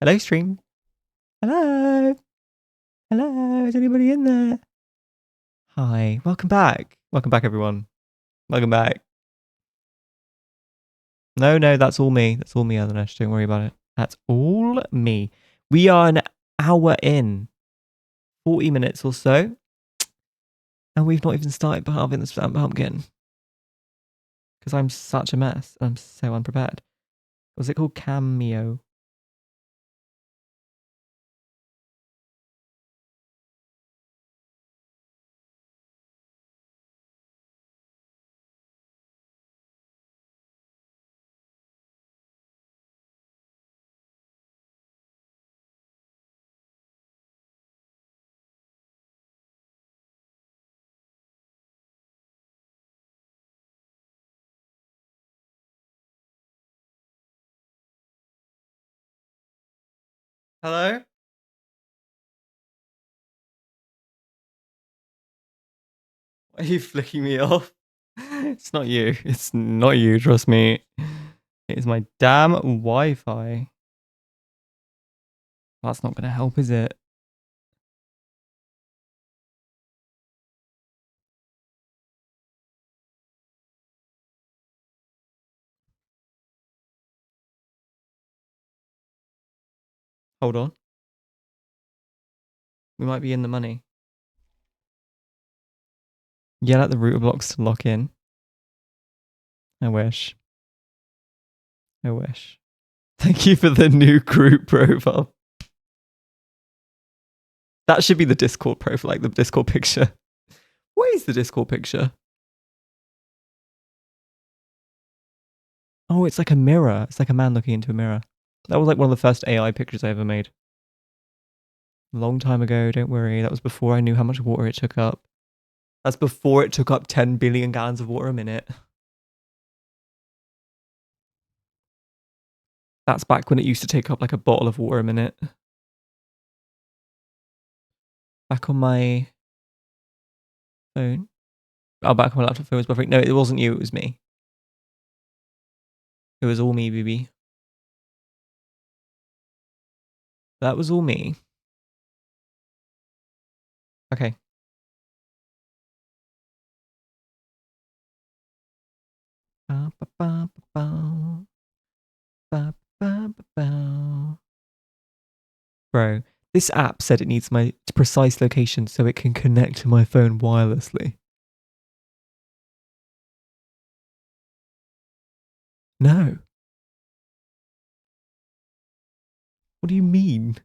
Hello, stream. Hello. Hello. Is anybody in there? Hi. Welcome back. Welcome back, everyone. Welcome back. No, that's all me. That's all me, Adhanesh. Don't worry about it. That's all me. We are an hour in, 40 minutes or so, and we've not even started halving this pumpkin because I'm such a mess. I'm so unprepared. What's it called? Cameo. Hello? Why are you flicking me off? It's not you. It's not you, trust me. It is my damn Wi-Fi. That's not going to help, is it? Hold on. We might be in the money. Yell at the router blocks to lock in. I wish. I wish. Thank you for the new group profile. That should be the Discord profile, like the Discord picture. What is the Discord picture? Oh, it's like a mirror. It's like a man looking into a mirror. That was like one of the first AI pictures I ever made. A long time ago, don't worry. That was before I knew how much water it took up. That's before it took up 10 billion gallons of water a minute. That's back when it used to take up like a bottle of water a minute. Back on my phone. Oh, back on my laptop phone was buffering. No, it wasn't you, it was me. It was all me, baby. That was all me. Okay. Bro, this app said it needs my precise location so it can connect to my phone wirelessly. No. What do you mean?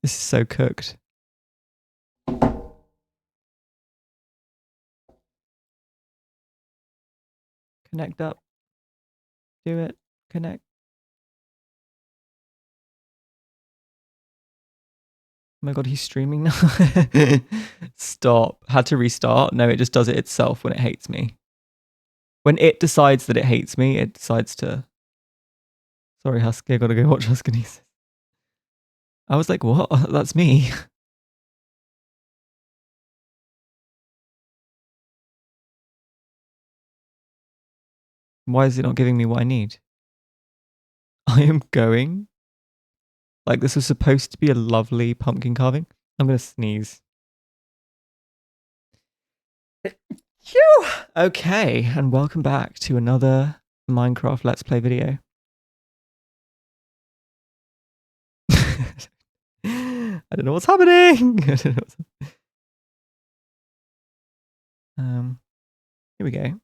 This is so cooked. Connect up. Do it. Connect. Oh my god, he's streaming now. Stop. Had to restart. No, it just does it itself when it hates me. When it decides that it hates me, it decides to... Sorry, Husky, I gotta go watch Huskinesis. I was like, what? That's me. Why is it not giving me what I need? I am going. Like, this was supposed to be a lovely pumpkin carving. I'm gonna sneeze. Phew! Okay, and welcome back to another Minecraft Let's Play video. I don't know what's happening. I don't know what's here we go.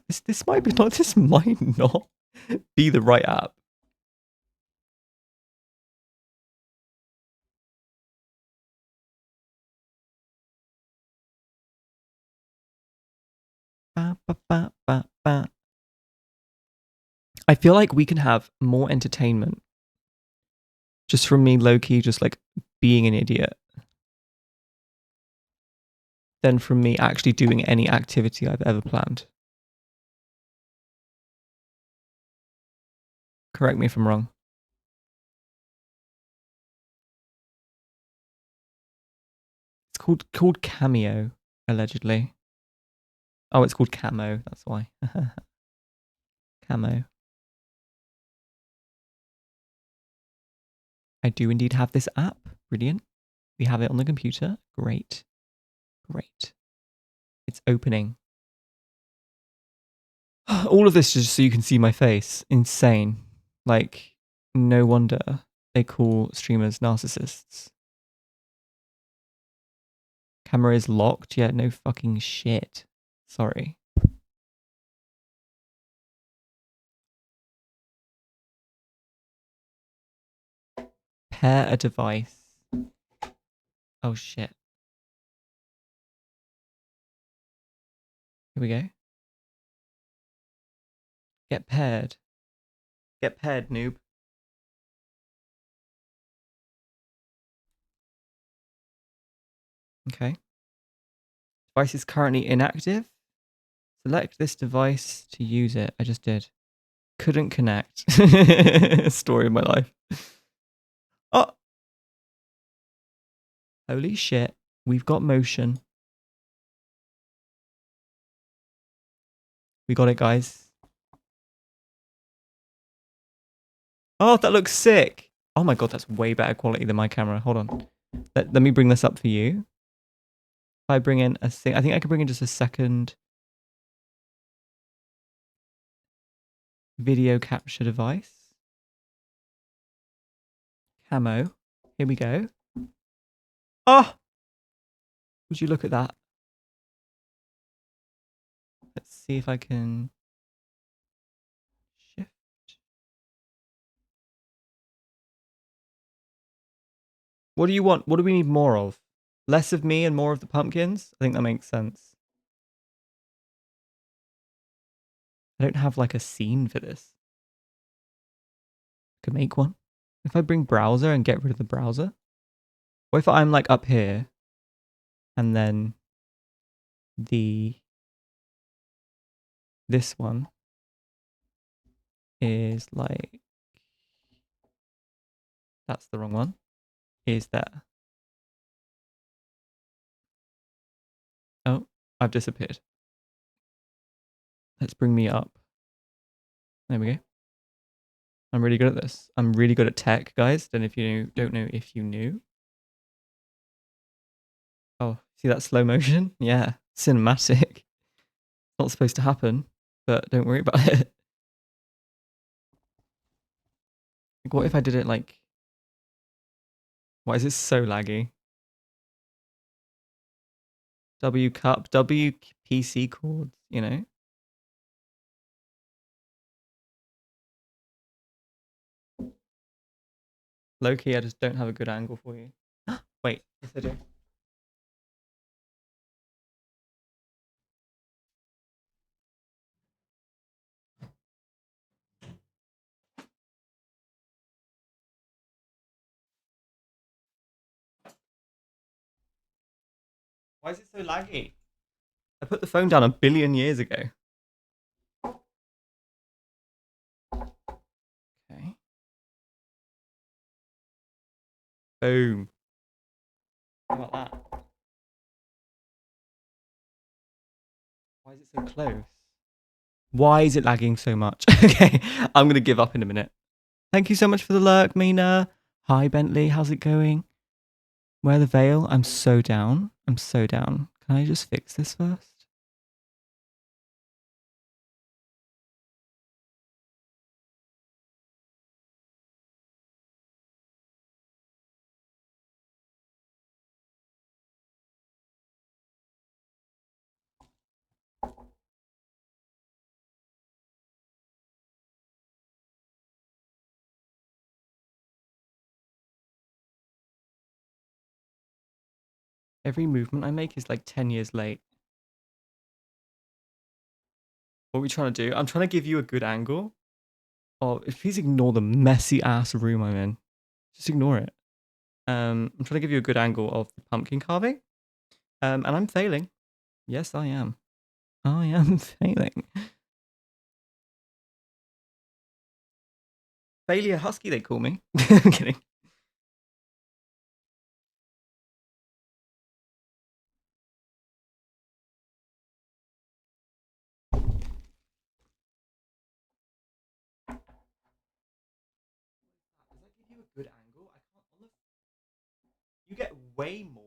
This might not be the right app. I feel like we can have more entertainment just from me low-key just like being an idiot than from me actually doing any activity I've ever planned. Correct me if I'm wrong. It's called Cameo. Allegedly. Oh, it's called Camo. That's why. Camo. I do indeed have this app. Brilliant. We have it on the computer. Great. Great. It's opening. All of this just so you can see my face. Insane. Like, no wonder they call streamers narcissists. Camera is locked? Yeah, no fucking shit. Sorry. Pair a device. Oh shit. Here we go. Get paired. Get paired, noob. Okay. Device is currently inactive. Select this device to use it. I just did. Couldn't connect. Story of my life. Oh! Holy shit. We've got motion. We got it, guys. Oh, that looks sick. Oh my god, that's way better quality than my camera. Hold on. Let me bring this up for you. If I bring in a thing, I think I could bring in just a second video capture device. Camo. Here we go. Oh! Would you look at that? Let's see if I can shift. What do you want? What do we need more of? Less of me and more of the pumpkins? I think that makes sense. I don't have like a scene for this. I could make one. If I bring browser and get rid of the browser? What if I'm like up here and then this one is like, that's the wrong one, is there. Oh, I've disappeared. Let's bring me up. There we go. I'm really good at this. I'm really good at tech, guys. Don't know if you knew. Oh, see that slow motion? Yeah, cinematic. Not supposed to happen, but don't worry about it. Like, what if I did it like... Why is this so laggy? W cup, W PC chords, you know? Low-key, I just don't have a good angle for you. Wait, yes I do. Why is it so laggy? I put the phone down a billion years ago. Okay. Boom. How about that? Why is it so close? Why is it lagging so much? Okay, I'm going to give up in a minute. Thank you so much for the lurk, Mina. Hi, Bentley. How's it going? Wear the veil. I'm so down. I'm so down. Can I just fix this first? Every movement I make is like 10 years late. What are we trying to do? I'm trying to give you a good angle. Oh, please ignore the messy ass room I'm in. Just ignore it. I'm trying to give you a good angle of the pumpkin carving. And I'm failing. Yes, I am. I am failing. Failure Husky, they call me. I'm kidding. good angle. I can't. You get way more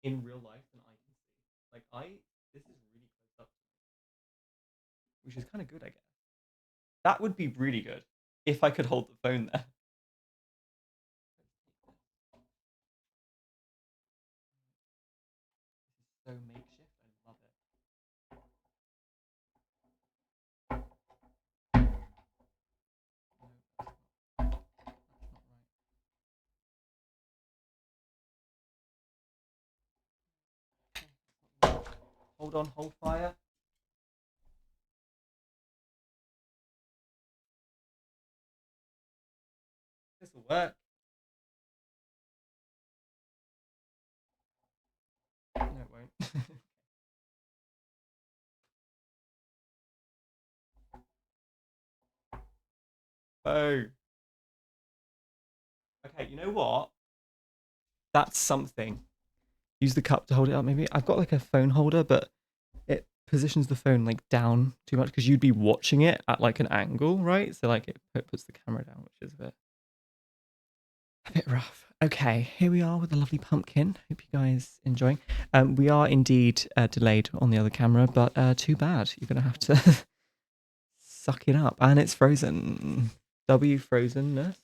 in real life than I can see. Like this is really close up, which is kind of good, I guess. That would be really good if I could hold the phone there. So makeshift. I love it. No, that's not right. Hold on, hold fire. This will work. No, it won't. Oh. Okay, you know what? That's something. Use the cup to hold it up, maybe. I've got like a phone holder, but it positions the phone like down too much because you'd be watching it at like an angle, right? So like it puts the camera down, which is a bit rough. Okay, here we are with the lovely pumpkin. Hope you guys enjoying. We are indeed delayed on the other camera, but too bad. You're gonna have to suck it up, and it's frozen. W frozenness.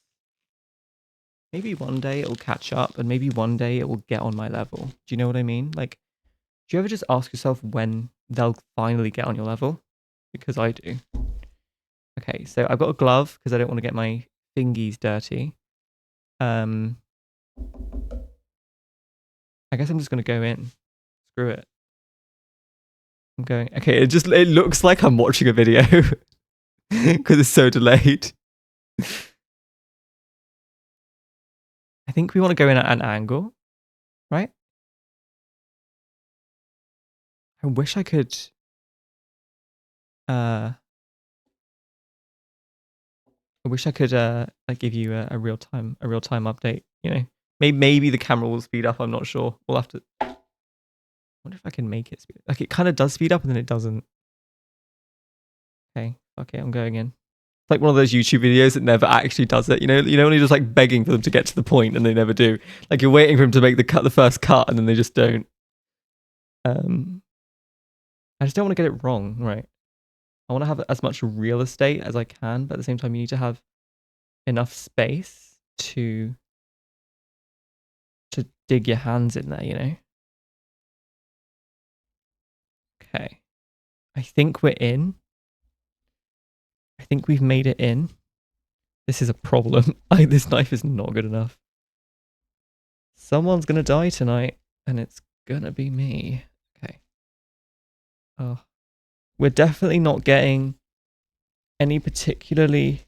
Maybe one day it'll catch up, and maybe one day it will get on my level. Do you know what I mean? Like, do you ever just ask yourself when they'll finally get on your level? Because I do. Okay, so I've got a glove because I don't want to get my fingies dirty. I guess I'm just gonna go in. Screw it. I'm going. Okay, it looks like I'm watching a video because it's so delayed. I think we want to go in at an angle, right? I wish I could. I wish I could like give you a real time update. You know, maybe the camera will speed up. I'm not sure. We'll have to. I wonder if I can make it speed up. Like it kind of does speed up and then it doesn't. Okay, I'm going in. It's like one of those YouTube videos that never actually does it. You know, when you're just like begging for them to get to the point and they never do. Like you're waiting for them to make the first cut, and then they just don't. I just don't want to get it wrong, right? I want to have as much real estate as I can, but at the same time, you need to have enough space to dig your hands in there, you know? Okay. I think we're in. I think we've made it in. This is a problem. This knife is not good enough. Someone's gonna die tonight, and it's gonna be me. Okay. Oh. We're definitely not getting any particularly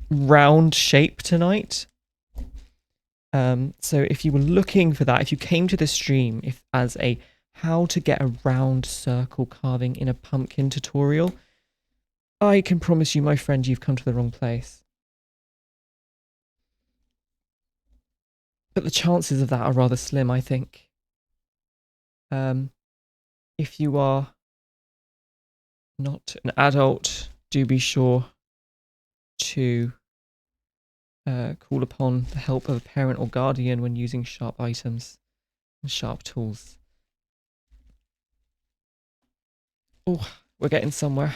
round shape tonight. So if you were looking for that, if you came to the stream as a how to get a round circle carving in a pumpkin tutorial, I can promise you, my friend, you've come to the wrong place. But the chances of that are rather slim, I think. If you are not an adult, do be sure to call upon the help of a parent or guardian when using sharp items and sharp tools. Oh, we're getting somewhere.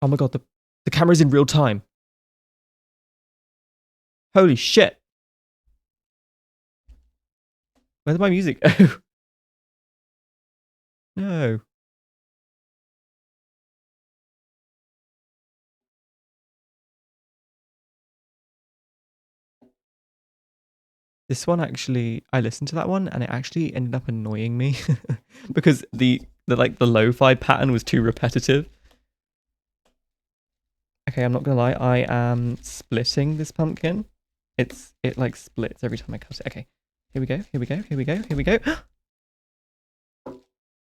Oh my god, the camera's in real time. Holy shit. Where's my music? Oh. No. This one actually, I listened to that one and it actually ended up annoying me because the lo-fi pattern was too repetitive. Okay, I'm not gonna lie, I am splitting this pumpkin. It like splits every time I cut it. Okay, here we go, here we go, here we go, here we go.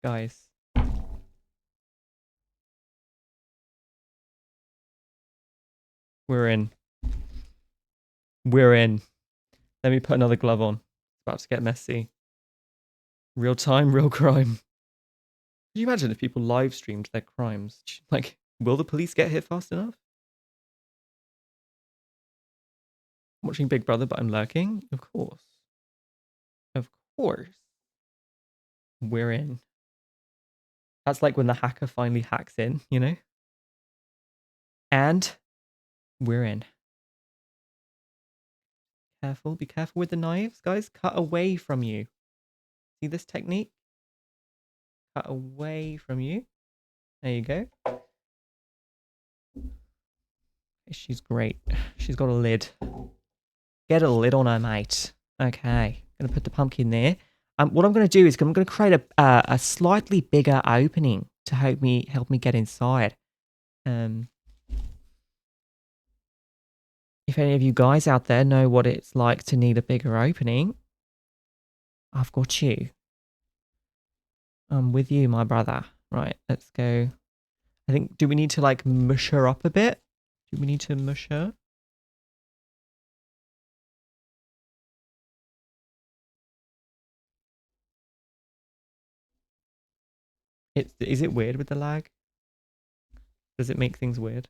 Guys. We're in. We're in. Let me put another glove on. It's about to get messy. Real time, real crime. Can you imagine if people live streamed their crimes? Like, will the police get here fast enough? watching Big Brother, but I'm lurking. Of course. Of course. We're in. That's like when the hacker finally hacks in, you know? And we're in. Careful. Be careful with the knives, guys. Cut away from you. See this technique? Cut away from you. There you go. She's great. She's got a lid. Get a lid on her, mate. Okay. Gonna put the pumpkin there. What I'm gonna do is I'm gonna create a slightly bigger opening to help me get inside. If any of you guys out there know what it's like to need a bigger opening, I've got you. I'm with you, my brother. Right, let's go. I think, do we need to like mush her up a bit? Do we need to mush her? Is it weird with the lag? Does it make things weird?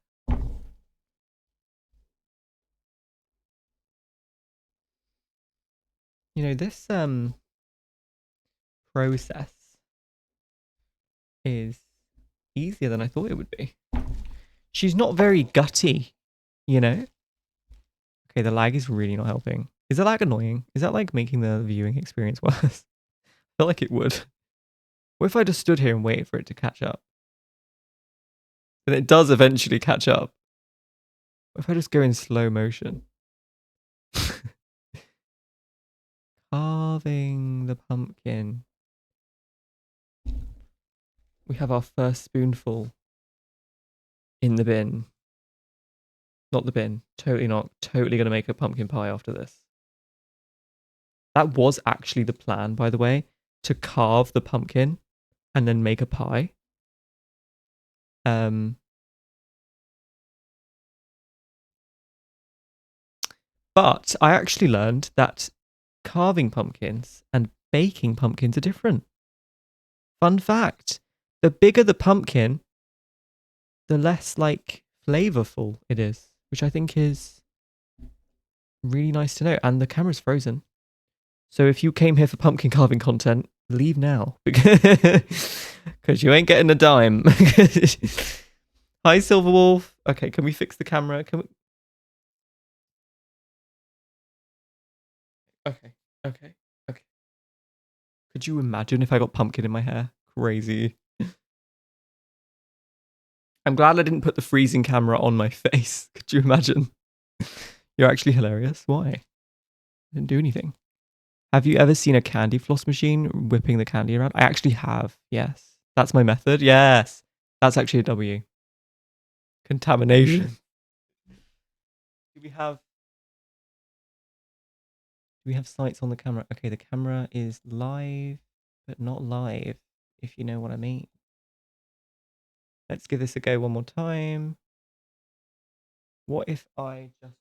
You know, this process is easier than I thought it would be. She's not very gutty, you know? Okay, the lag is really not helping. Is the lag annoying? Is that like making the viewing experience worse? I feel like it would. What if I just stood here and waited for it to catch up? And it does eventually catch up. What if I just go in slow motion? Carving the pumpkin. We have our first spoonful in the bin. Not the bin. Totally not. Totally going to make a pumpkin pie after this. That was actually the plan, by the way, to carve the pumpkin and then make a pie. But I actually learned that carving pumpkins and baking pumpkins are different. Fun fact. The bigger the pumpkin, the less like flavorful it is, which I think is really nice to know. And the camera's frozen. So if you came here for pumpkin carving content, leave now because you ain't getting a dime. Hi, Silverwolf. Okay, can we fix the camera? Can we? Okay. Could you imagine if I got pumpkin in my hair? Crazy. I'm glad I didn't put the freezing camera on my face. Could you imagine? You're actually hilarious. Why? I didn't do anything. Have you ever seen a candy floss machine whipping the candy around? I actually have. Yes. That's my method. Yes. That's actually a W. Contamination. Do we have sights on the camera? Okay, the camera is live, but not live, if you know what I mean. Let's give this a go one more time. What if I just...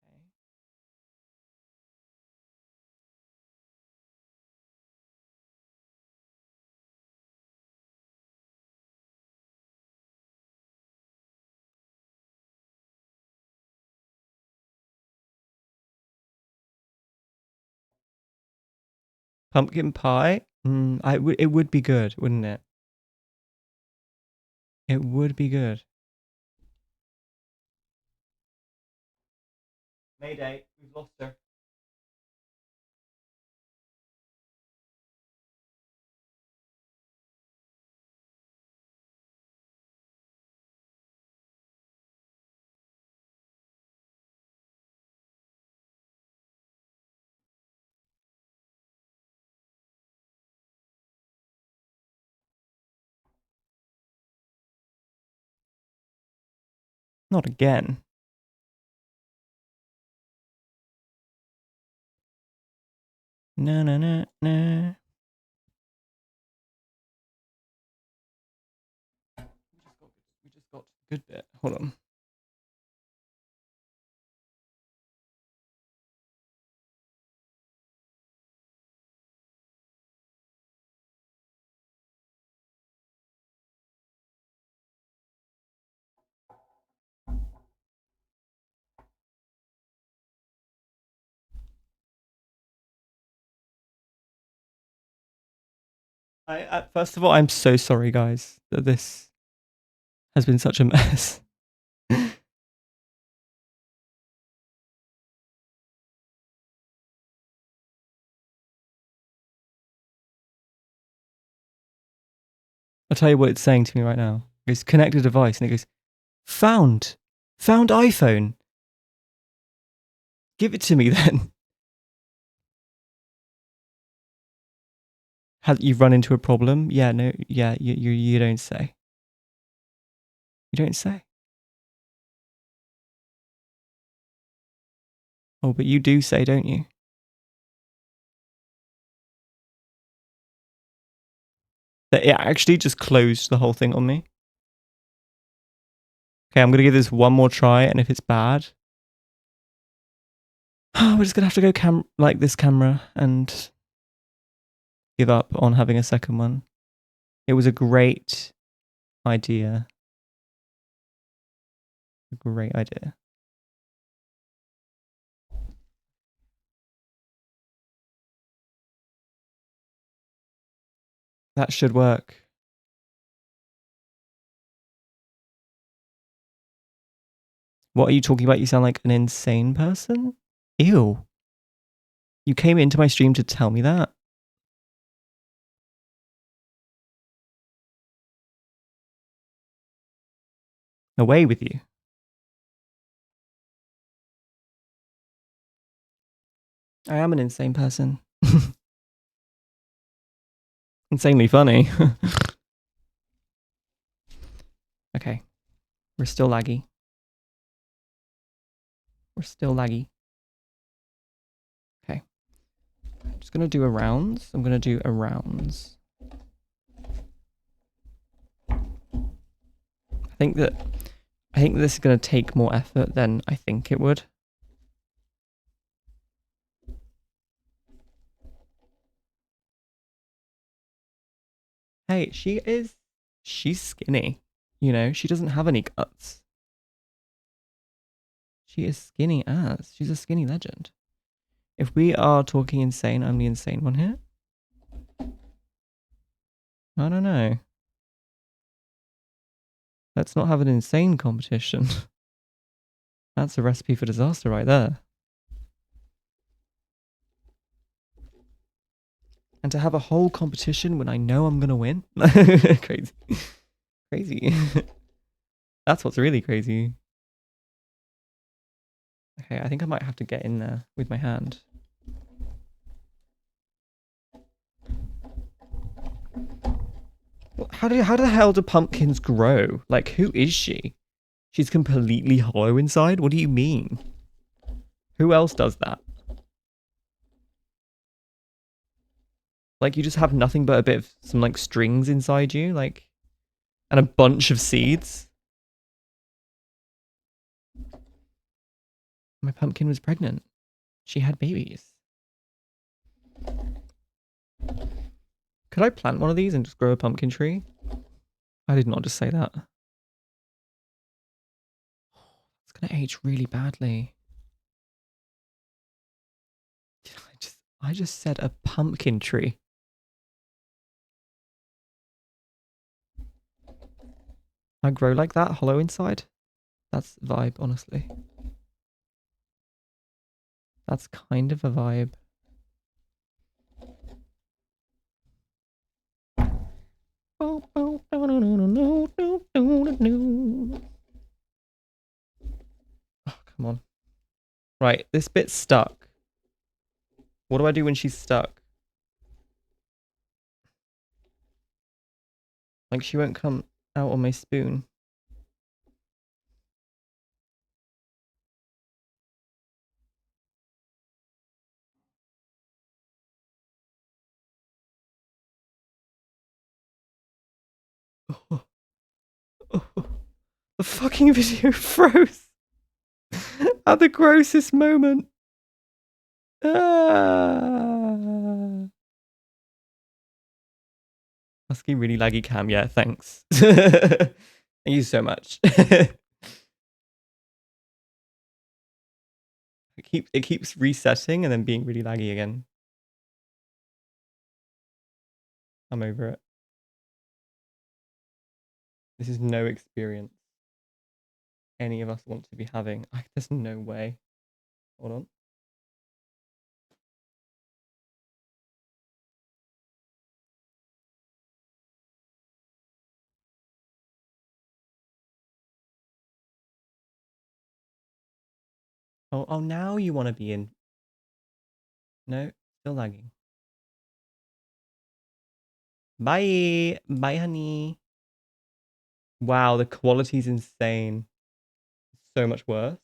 Okay. Pumpkin pie? It would be good, wouldn't it? It would be good. Mayday, we've lost her. Not again. No, no, no, no. We just got a good bit. Hold on. First of all, I'm so sorry, guys, that this has been such a mess. I'll tell you what it's saying to me right now. It goes, connect a device, and it goes, found iPhone. Give it to me then. You've run into a problem? Yeah, no, yeah, you don't say. You don't say. Oh, but you do say, don't you? That it actually just closed the whole thing on me. Okay, I'm gonna give this one more try, and if it's bad, we're just gonna have to go like this camera and give up on having a second one. It was a great idea. A great idea. That should work. What are you talking about? You sound like an insane person? Ew. You came into my stream to tell me that? Away with you. I am an insane person. Insanely funny. Okay. We're still laggy. We're still laggy. Okay. I'm just going to do a rounds. I'm going to do a rounds. I think this is going to take more effort than I think it would. Hey, she's skinny. You know, she doesn't have any guts. She is skinny as. She's a skinny legend. If we are talking insane, I'm the insane one here. I don't know. Let's not have an insane competition. That's a recipe for disaster right there. And to have a whole competition when I know I'm gonna win? Crazy. Crazy. That's what's really crazy. Okay, I think I might have to get in there with my hand. How the hell do pumpkins grow? Like, who is she? She's completely hollow inside? What do you mean? Who else does that? Like, you just have nothing but a bit of some, like, strings inside you, like, and a bunch of seeds? My pumpkin was pregnant. She had babies. Could I plant one of these and just grow a pumpkin tree? I did not just say that. It's gonna age really badly. I just said a pumpkin tree. I grow like that, hollow inside. That's vibe, honestly. That's kind of a vibe. Oh, come on. Right, this bit's stuck. What do I do when she's stuck? Like, she won't come out on my spoon. Oh, oh, the fucking video froze at the grossest moment. Husky really laggy cam. Yeah, thanks. Thank you so much. It keeps resetting and then being really laggy again. I'm over it. This is no experience any of us want to be having. There's no way. Hold on. Oh, now you want to be in. No, still lagging. Bye. Bye, honey. Wow, the quality's insane. So much worse.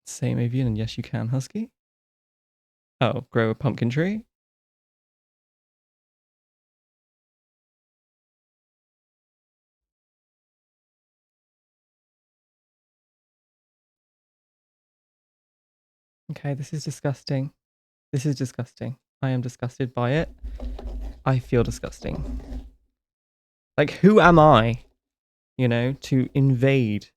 Same avian, and yes, you can, Husky. Oh, grow a pumpkin tree? Okay, this is disgusting. This is disgusting. I am disgusted by it. I feel disgusting. Like, who am I, to invade?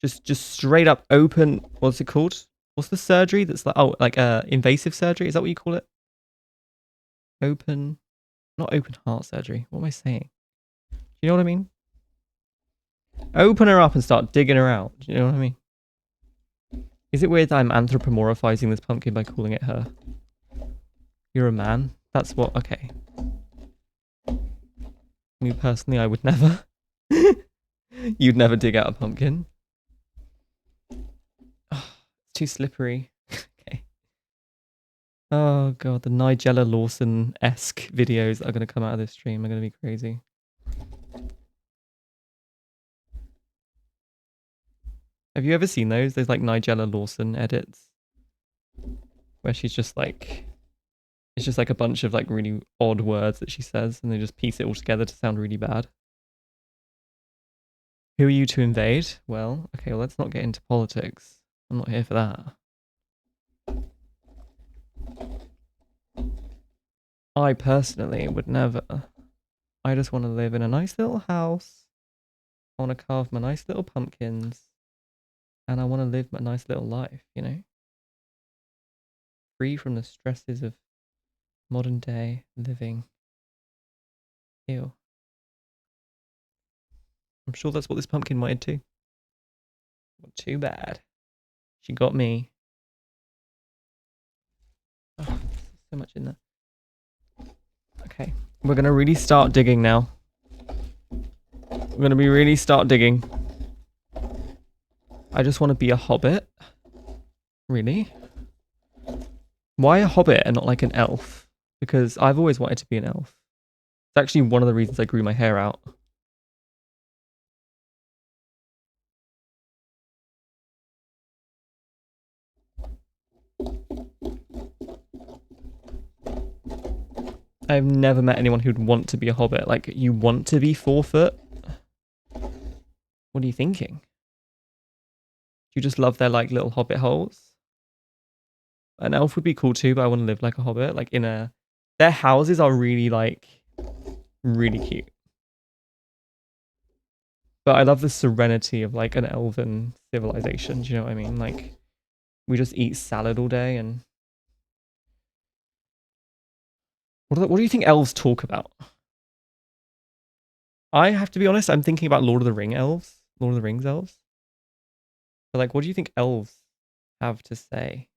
Just straight up open, what's it called? What's the surgery that's like invasive surgery? Is that what you call it? Not open heart surgery. What am I saying? Do you know what I mean? Open her up and start digging her out. Do you know what I mean? Is it weird that I'm anthropomorphizing this pumpkin by calling it her? You're a man? That's what... Okay. Me personally, I would never. You'd never dig out a pumpkin. Oh, it's too slippery. Okay. Oh god, the Nigella Lawson-esque videos that are going to come out of this stream are going to be crazy. Have you ever seen those? Those like Nigella Lawson edits? Where she's just like... It's just like a bunch of like really odd words that she says and they just piece it all together to sound really bad. Who are you to invade? Well, okay, let's not get into politics. I'm not here for that. I personally would never. I just want to live in a nice little house. I want to carve my nice little pumpkins. And I want to live my nice little life, Free from the stresses of modern day living. Ew. I'm sure that's what this pumpkin wanted too. Not too bad. She got me. Oh, so much in there. Okay, we're gonna really start digging now. We're gonna really start digging. I just want to be a hobbit. Really? Why a hobbit and not like an elf? Because I've always wanted to be an elf. It's actually one of the reasons I grew my hair out. I've never met anyone who'd want to be a hobbit. Like, you want to be 4 foot? What are you thinking? Do you just love their like little hobbit holes? An elf would be cool too, but I want to live like a hobbit. Like their houses are really like really cute. But I love the serenity of like an elven civilization. Do you know what I mean? Like, we just eat salad all day and... What do you think elves talk about? I have to be honest, I'm thinking about Lord of the Rings elves. But like, what do you think elves have to say?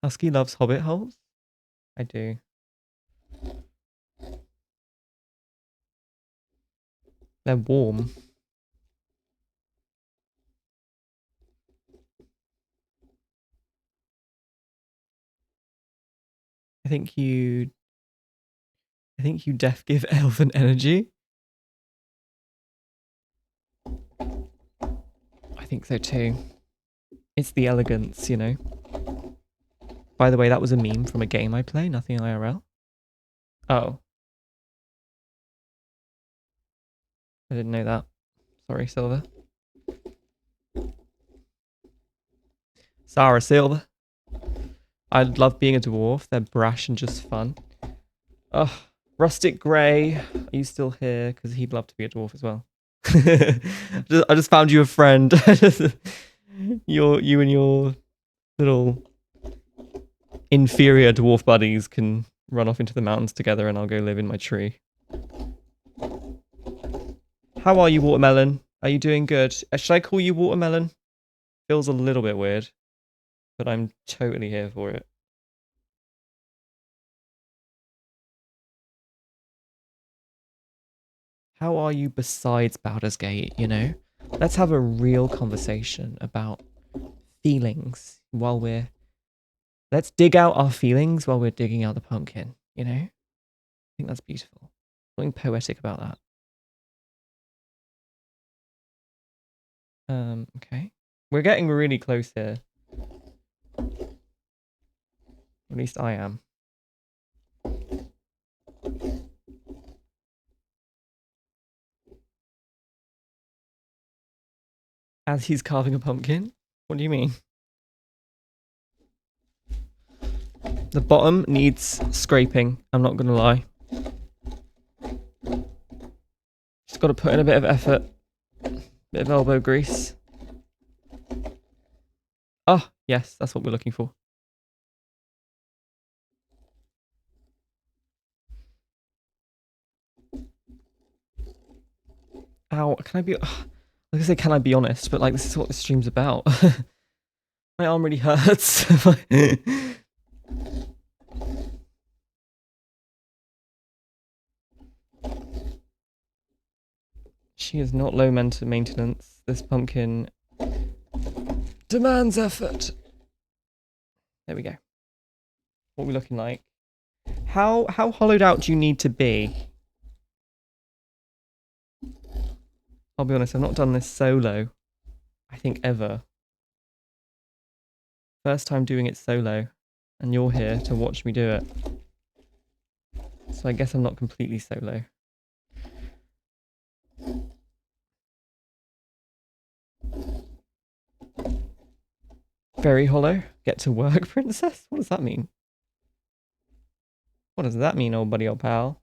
Husky loves hobbit holes? I do. They're warm. I think you def give elven energy. I think so too. It's the elegance, By the way, that was a meme from a game I play, nothing IRL. Oh. I didn't know that. Sorry, Silver. Sarah Silver. I love being a dwarf. They're brash and just fun. Ugh. Rustic Grey. Are you still here? Because he'd love to be a dwarf as well. I just found you a friend. You and your little inferior dwarf buddies can run off into the mountains together and I'll go live in my tree. How are you, Watermelon? Are you doing good? Should I call you Watermelon? Feels a little bit weird, but I'm totally here for it. How are you besides Baldur's Gate, you know? Let's have a real conversation about feelings while we're... Let's dig out our feelings while we're digging out the pumpkin, you know? I think that's beautiful. Something poetic about that. Okay. We're getting really close here. At least I am. As he's carving a pumpkin? What do you mean? The bottom needs scraping, I'm not gonna lie. Just gotta put in a bit of effort. Bit of elbow grease. Oh, yes, that's what we're looking for. Ow, can I be... Like I say, can I be honest? But like, this is what this stream's about. My arm really hurts. She is not low maintenance. This pumpkin demands effort. There we go. What are we looking like? How hollowed out do you need to be? I'll be honest, I've not done this solo, I think, ever. First time doing it solo, and you're here to watch me do it. So I guess I'm not completely solo. Very hollow. Get to work, princess? What does that mean? What does that mean, old buddy, old pal?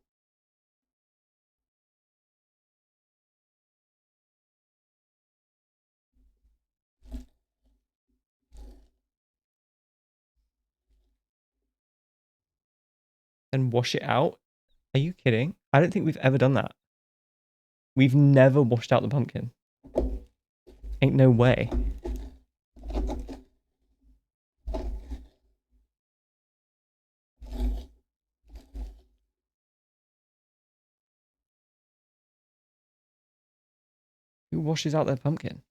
And wash it out? Are you kidding? I don't think we've ever done that. We've never washed out the pumpkin. Ain't no way. Who washes out their pumpkin?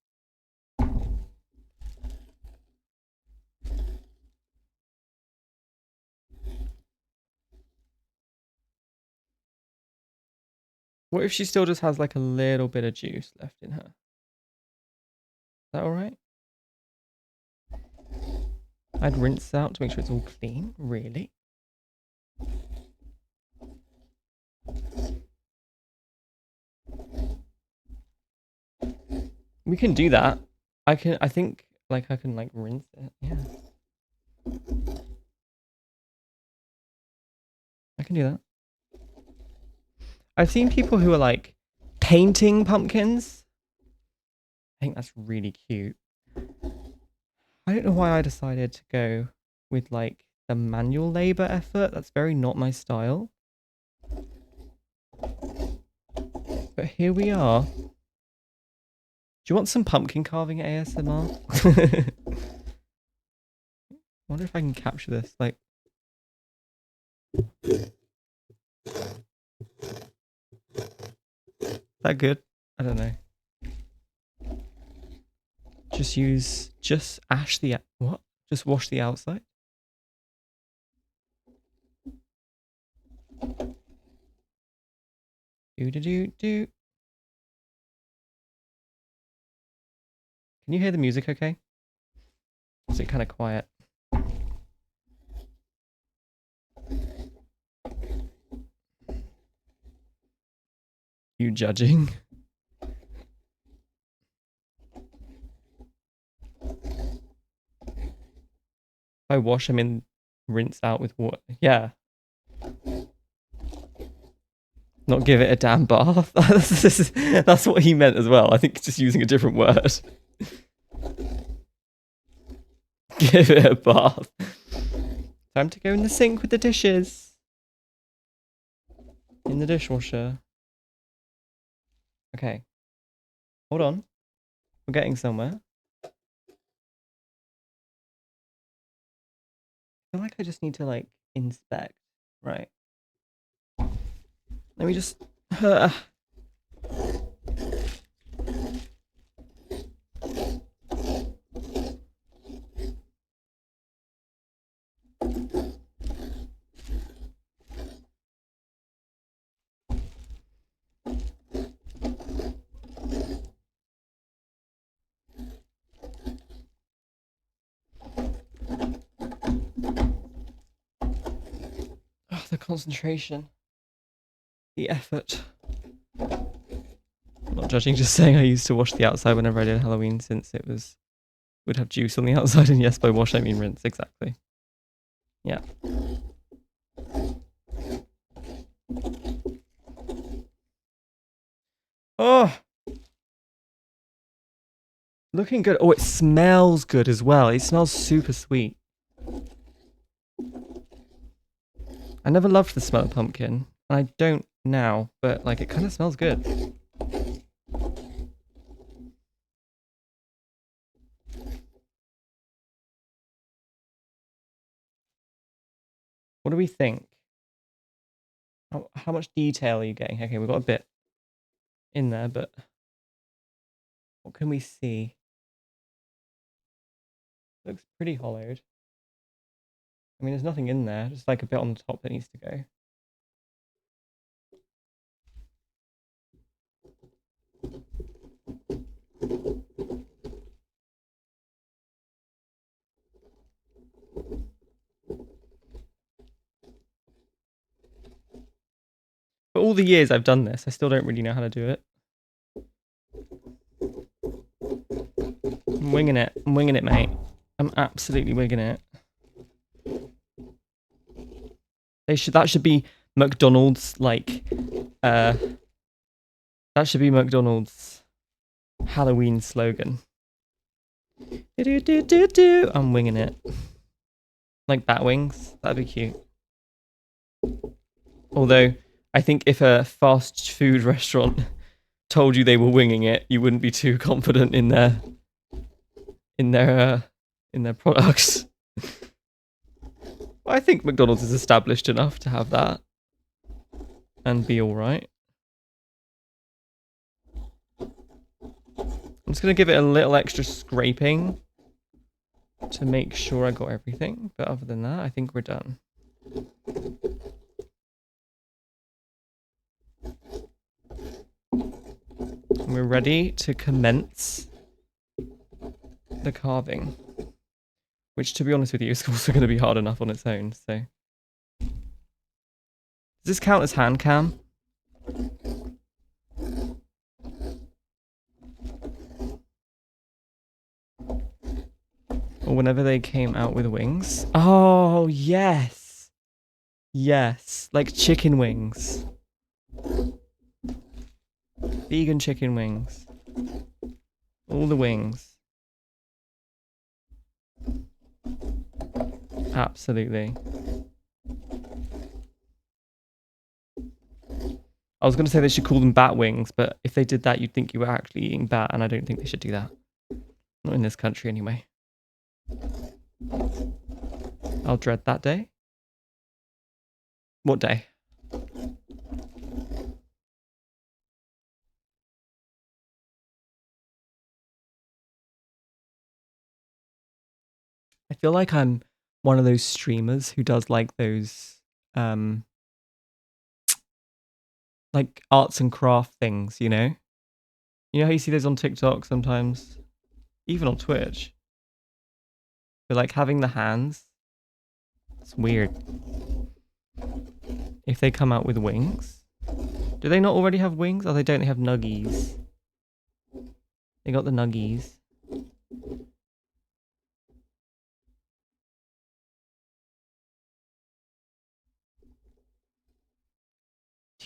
What if she still just has like a little bit of juice left in her? Is that alright? I'd rinse out to make sure it's all clean. Really? We can do that. I think like I can like rinse it. Yeah. I can do that. I've seen people who are like painting pumpkins. I think that's really cute. I don't know why I decided to go with like the manual labor effort. That's very not my style. But here we are. Do you want some pumpkin carving ASMR? I wonder if I can capture this. Like, is that good? I don't know. Just ash the, what? Just wash the outside? Do. Can you hear the music okay? Is it kind of quiet? You judging? by wash, I mean rinse out with water. Yeah. Not give it a damn bath. That's what he meant as well. I think just using a different word. Give it a bath. Time to go in the sink with the dishes. In the dishwasher. Okay. Hold on. We're getting somewhere. I feel like I just need to like inspect. Right. Let me just... Oh, the concentration. The effort. I'm not judging, just saying I used to wash the outside whenever I did Halloween since it would have juice on the outside, and yes, by wash I mean rinse, exactly. Yeah. Oh! Looking good. Oh, it smells good as well. It smells super sweet. I never loved the smell of pumpkin. And I don't now, but like it kind of smells good. What do we think? How much detail are you getting? Okay, we've got a bit in there, but what can we see? Looks pretty hollowed. I mean, there's nothing in there, just like a bit on the top that needs to go. For all the years I've done this, I still don't really know how to do it. I'm winging it. I'm winging it, mate. I'm absolutely winging it. That should be McDonald's, like, that should be McDonald's Halloween slogan. I'm winging it. Like bat wings. That'd be cute. Although, I think if a fast food restaurant told you they were winging it, you wouldn't be too confident in their products. I think McDonald's is established enough to have that and be all right. I'm just gonna give it a little extra scraping to make sure I got everything, but other than that, I think we're done. We're ready to commence the carving, which, to be honest with you, is also going to be hard enough on its own. So, does this count as hand cam? Or whenever they came out with wings? Oh yes, yes, like chicken wings, vegan chicken wings, all the wings. Absolutely. I was going to say they should call them bat wings, but if they did that, you'd think you were actually eating bat, and I don't think they should do that. Not in this country, anyway. I'll dread that day. What day? I feel like I'm one of those streamers who does like those like arts and craft things, you know? You know how you see those on TikTok sometimes? Even on Twitch. But like having the hands. It's weird. If they come out with wings. Do they not already have wings? Oh, they don't. They have nuggies. They got the nuggies.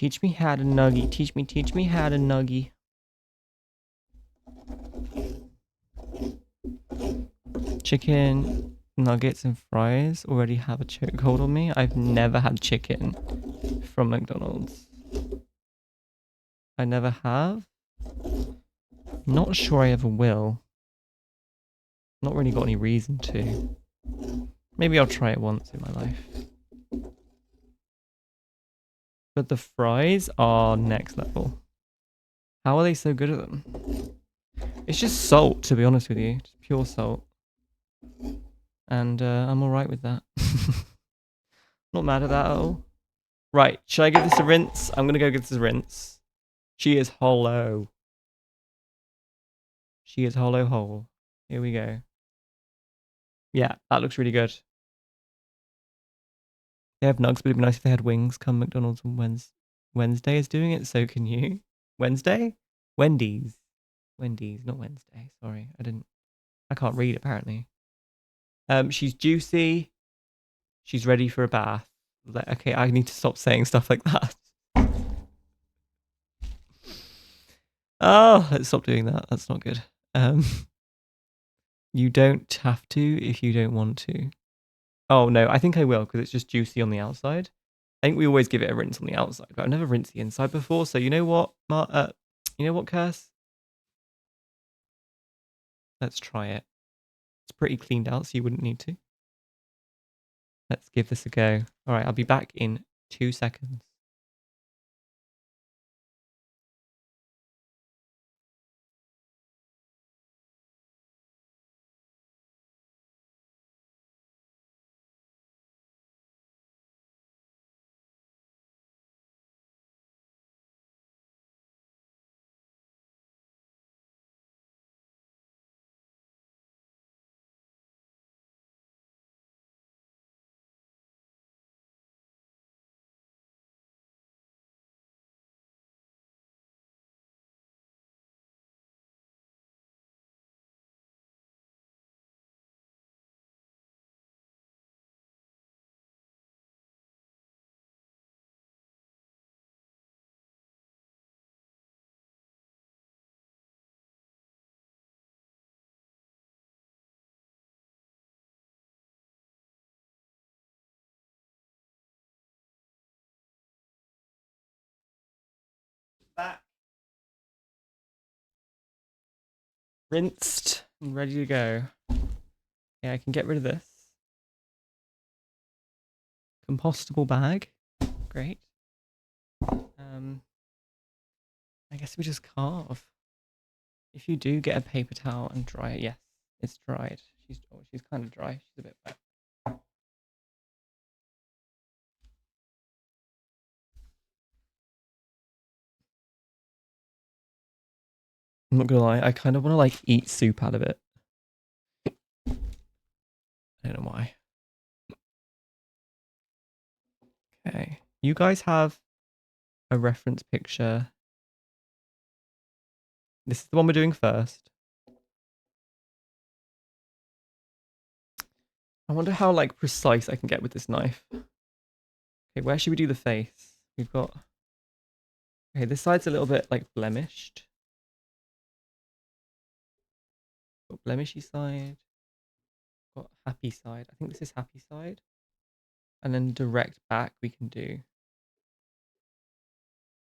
Teach me how to nuggy. Teach me how to nuggy. Chicken nuggets and fries already have a chokehold on me. I've never had chicken from McDonald's. I never have. Not sure I ever will. Not really got any reason to. Maybe I'll try it once in my life. But the fries are next level. How are they so good at them? It's just salt, to be honest with you. Just pure salt. And I'm alright with that. Not mad at that at all. Right, should I give this a rinse? I'm gonna go give this a rinse. She is hollow. She is hollow whole. Here we go. Yeah, that looks really good. They have nugs, but it'd be nice if they had wings. Come McDonald's on Wednesday is doing it, so can you? Wednesday? Wendy's. Wendy's, not Wednesday. Sorry, I can't read apparently. She's juicy. She's ready for a bath. Okay, I need to stop saying stuff like that. Oh, let's stop doing that. That's not good. You don't have to if you don't want to. Oh no, I think I will because it's just juicy on the outside. I think we always give it a rinse on the outside, but I've never rinsed the inside before. So you know what, you know what, Curse? Let's try it. It's pretty cleaned out, so you wouldn't need to. Let's give this a go. All right, I'll be back in 2 seconds. Back. Rinsed and ready to go. Yeah, I can get rid of this. Compostable bag. Great. I guess we just carve. If you do get a paper towel and dry it, yes, it's dried. She's kind of dry. She's a bit wet. I'm not gonna lie, I kind of want to like eat soup out of it. I don't know why. Okay, you guys have a reference picture. This is the one we're doing first. I wonder how like precise I can get with this knife. Okay, where should we do the face? We've got... Okay, this side's a little bit like blemished. Got blemishy side. Got happy side. I think this is happy side. And then direct back we can do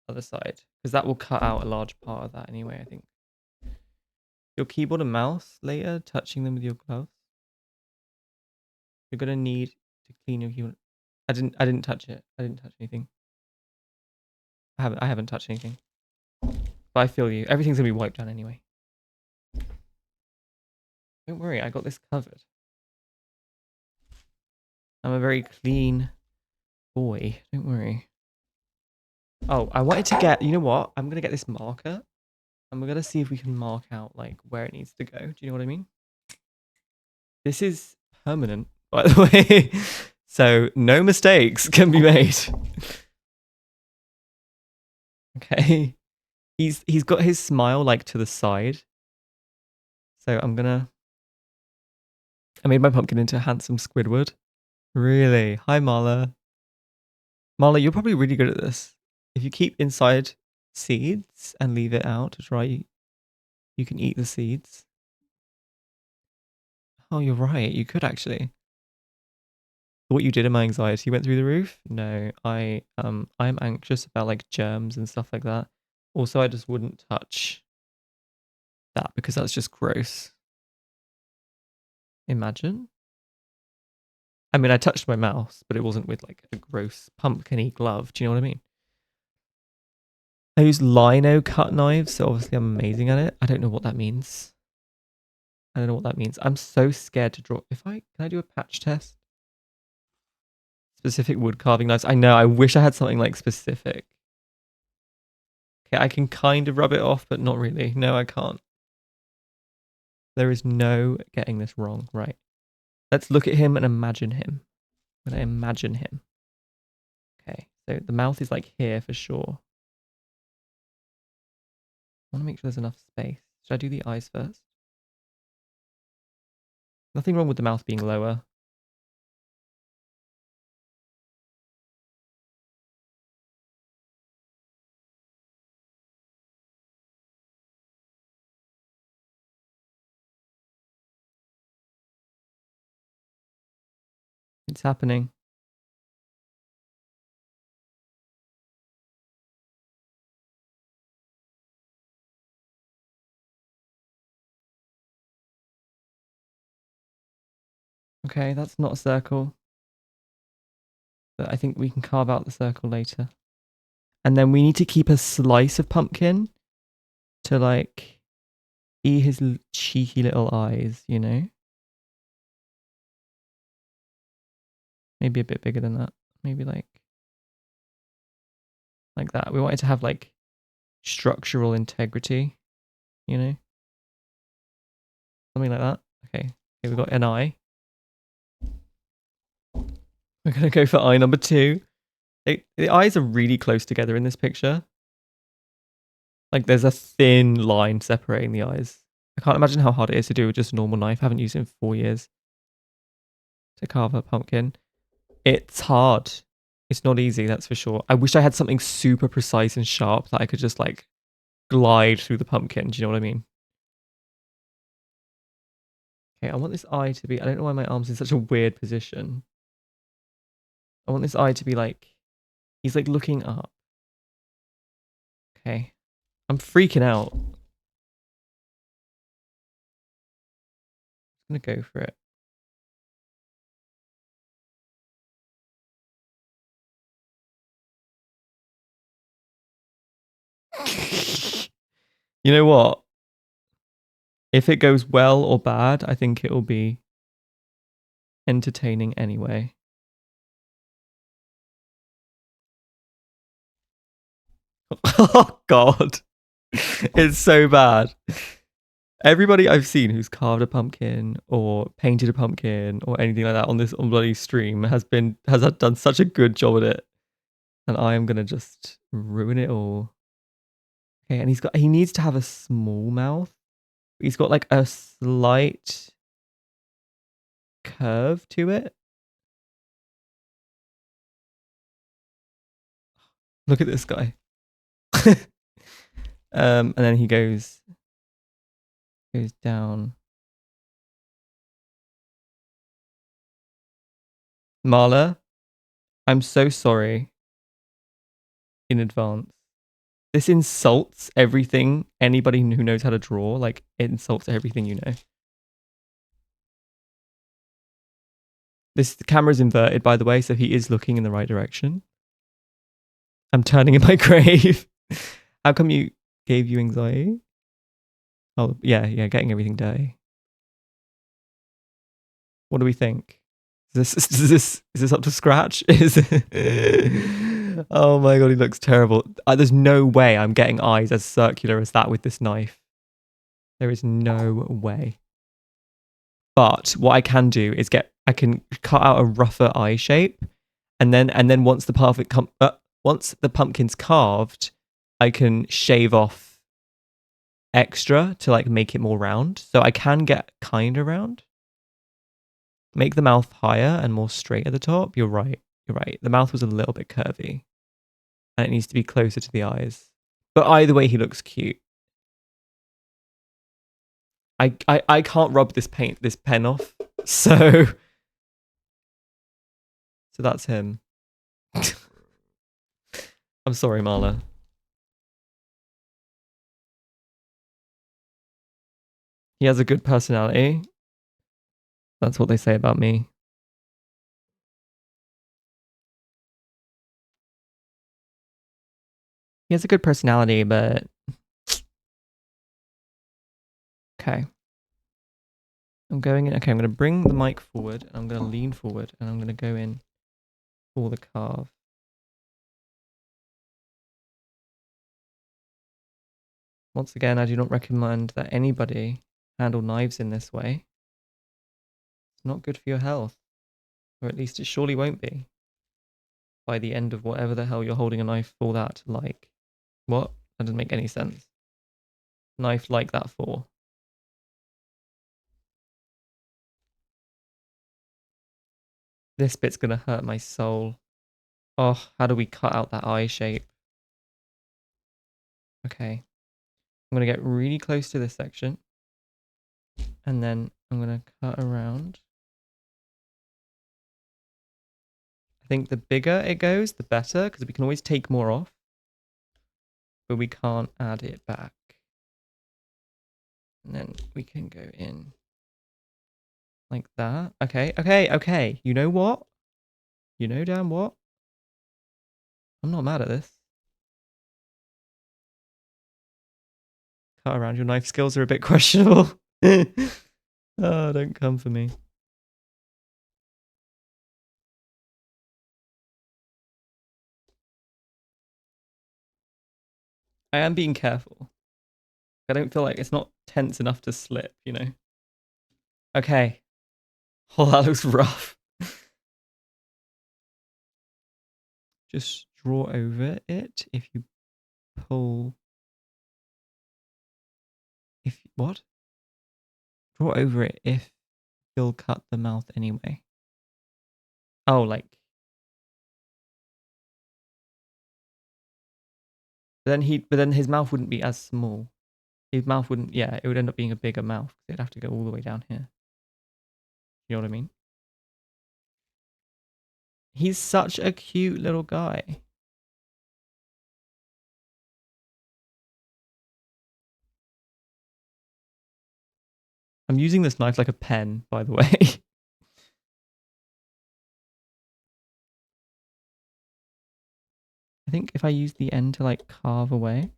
other side. Because that will cut out a large part of that anyway, I think. Your keyboard and mouse later, touching them with your gloves. You're gonna need to clean your keyboard. I didn't touch it. I didn't touch anything. I haven't touched anything. But I feel you. Everything's gonna be wiped down anyway. Don't worry, I got this covered. I'm a very clean boy. Don't worry. Oh, I wanted to get... You know what? I'm gonna get this marker. And we're gonna see if we can mark out like where it needs to go. Do you know what I mean? This is permanent, by the way. So no mistakes can be made. Okay. He's got his smile like to the side. So I made my pumpkin into a handsome Squidward. Really? Hi, Marla. Marla, you're probably really good at this. if you keep inside seeds and leave it out to dry, you can eat the seeds. Oh, you're right. You could actually. What you did in my anxiety went through the roof. No, I'm anxious about like germs and stuff like that. Also, I just wouldn't touch that because that's just gross. Imagine. I mean, I touched my mouse, but it wasn't with like a gross pumpkin-y glove. Do you know what I mean? I use lino cut knives, so obviously I'm amazing at it. I don't know what that means. I don't know what that means. I'm so scared to draw. Can I do a patch test? Specific wood carving knives. I know. I wish I had something like specific. Okay, I can kind of rub it off, but not really. No, I can't. There is no getting this wrong. Right. Let's look at him and imagine him. I'm going to imagine him. Okay, so the mouth is like here for sure. I want to make sure there's enough space. Should I do the eyes first? Nothing wrong with the mouth being lower. It's happening. Okay, that's not a circle. But I think we can carve out the circle later. And then we need to keep a slice of pumpkin to like eat his cheeky little eyes, you know? Maybe a bit bigger than that. Maybe like that. We want it to have like structural integrity, you know? Something like that. Okay, we've got an eye. We're going to go for eye number 2. The eyes are really close together in this picture. Like there's a thin line separating the eyes. I can't imagine how hard it is to do with just a normal knife. I haven't used it in 4 years to carve a pumpkin. It's hard. It's not easy, that's for sure. I wish I had something super precise and sharp that I could just like glide through the pumpkin. Do you know what I mean? Okay, I want this eye to be... I don't know why my arm's in such a weird position. I want this eye to be like... He's like looking up. Okay. I'm freaking out. I'm gonna go for it. You know what? If it goes well or bad, I think it will be entertaining anyway. Oh God. It's so bad. Everybody I've seen who's carved a pumpkin or painted a pumpkin or anything like that on this bloody stream has done such a good job at it. And I am gonna just ruin it all. Okay, and he needs to have a small mouth. He's got like a slight curve to it. Look at this guy. And then he goes down. Marla, I'm so sorry in advance. This insults everything anybody who knows how to draw. Like, it insults everything you know. The camera's inverted, by the way, so he is looking in the right direction. I'm turning in my grave. How come you gave you anxiety? Oh, yeah, getting everything dirty. What do we think? Is this up to scratch? Oh my God, he looks terrible. There's no way I'm getting eyes as circular as that with this knife. There is no way. But what I can do is I can cut out a rougher eye shape, and then once the pumpkin's carved, I can shave off extra to like make it more round. So I can get kind of round. Make the mouth higher and more straight at the top. You're right. The mouth was a little bit curvy. And it needs to be closer to the eyes. But either way, he looks cute. I can't rub this pen off. So that's him. I'm sorry, Marla. He has a good personality. That's what they say about me. He has a good personality, but okay. I'm going in. Okay, I'm going to bring the mic forward, and I'm going to lean forward, and I'm going to go in for the carve. Once again, I do not recommend that anybody handle knives in this way. It's not good for your health, or at least it surely won't be by the end of whatever the hell you're holding a knife for that, like. What? That doesn't make any sense. Knife like that for. This bit's gonna hurt my soul. Oh, how do we cut out that eye shape? Okay. I'm gonna get really close to this section. And then I'm gonna cut around. I think the bigger it goes, the better, because we can always take more off. But we can't add it back. And then we can go in like that. Okay, okay, okay. You know what? You know damn what? I'm not mad at this. Cut around. Your knife skills are a bit questionable. Oh, don't come for me. I am being careful. I don't feel like it's not tense enough to slip, you know? Okay. Oh, that looks rough. Just draw over it if you pull. What? Draw over it if you'll cut the mouth anyway. Oh, like. But then his mouth wouldn't be as small. His mouth wouldn't, yeah, it would end up being a bigger mouth. It'd have to go all the way down here. You know what I mean? He's such a cute little guy. I'm using this knife like a pen, by the way. I think if I use the end to like carve away.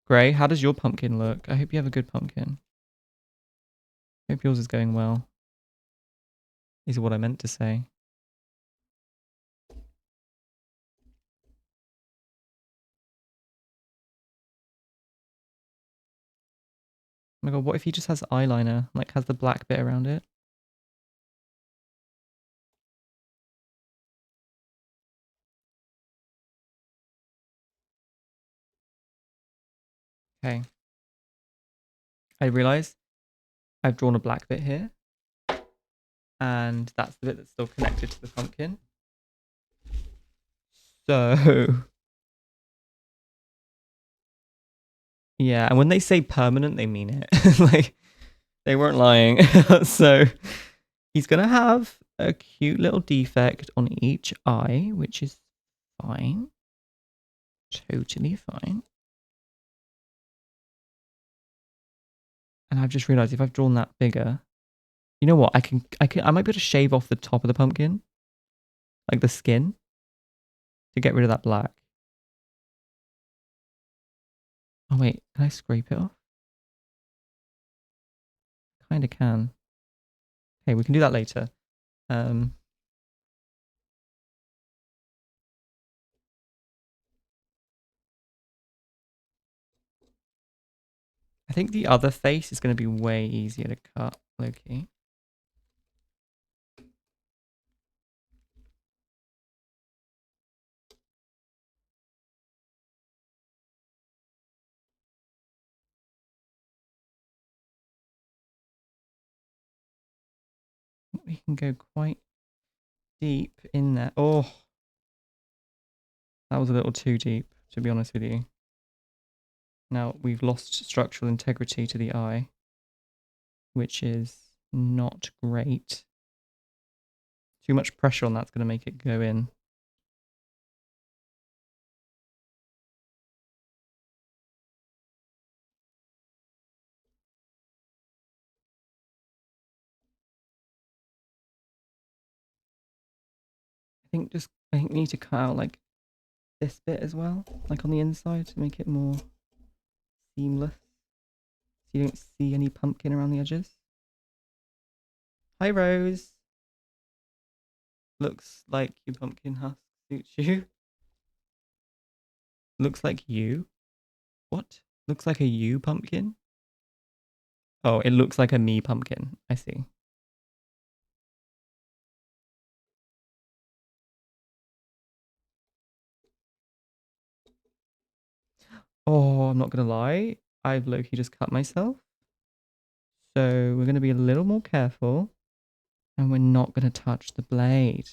Gray, how does your pumpkin look? I hope you have a good pumpkin. Hope yours is going well. Is what I meant to say. Oh my god, what if he just has eyeliner? Like has the black bit around it? Okay. I realise I've drawn a black bit here. And that's the bit that's still connected to the pumpkin. So yeah, and when they say permanent, they mean it. Like they weren't lying. So he's gonna have a cute little defect on each eye, which is fine. Totally fine. And I've just realized if I've drawn that bigger, you know what? I might be able to shave off the top of the pumpkin, like the skin, to get rid of that black. Oh wait, can I scrape it off? Kind of can. Okay, we can do that later. I think the other face is going to be way easier to cut, Loki. we can go quite deep in there. Oh, that was a little too deep, to be honest with you. Now, we've lost structural integrity to the eye, which is not great. Too much pressure on that's going to make it go in. I think we need to cut out like this bit as well, like on the inside to make it more seamless. So you don't see any pumpkin around the edges. Hi, Rose. Looks like your pumpkin husk suits you. Looks like you. What? Looks like a you pumpkin? Oh, it looks like a me pumpkin. I see. Oh, I'm not gonna lie. I've low-key just cut myself. So we're gonna be a little more careful. And we're not gonna touch the blade.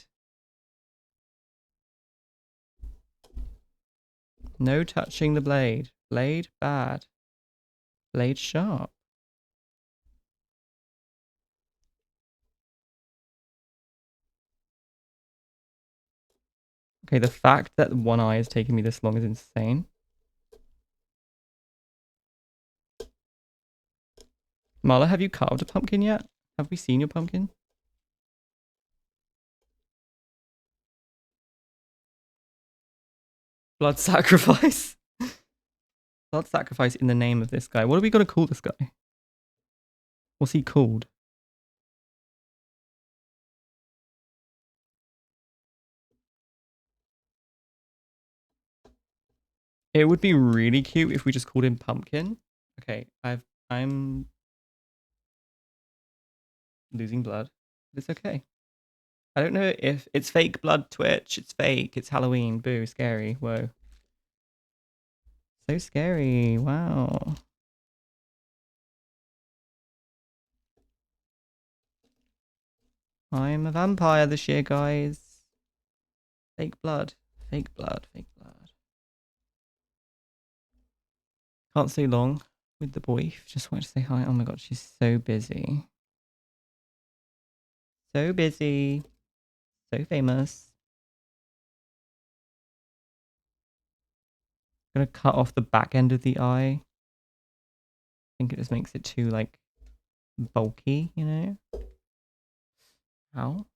No touching the blade. Blade bad. Blade sharp. Okay, the fact that one eye is taking me this long is insane. Marla, have you carved a pumpkin yet? Have we seen your pumpkin? Blood sacrifice? Blood sacrifice in the name of this guy. What are we going to call this guy? What's he called? It would be really cute if we just called him Pumpkin. Okay, I'm losing blood. It's okay. I don't know if it's fake blood, Twitch. It's fake. It's Halloween. Boo, scary. Whoa. So scary. Wow. I'm a vampire this year, guys. Fake blood. Fake blood. Fake blood. Can't stay long with the boy. Just wanted to say hi. Oh my god, she's so busy. So busy. So famous. Gonna cut off the back end of the eye. I think it just makes it too like bulky, you know? How?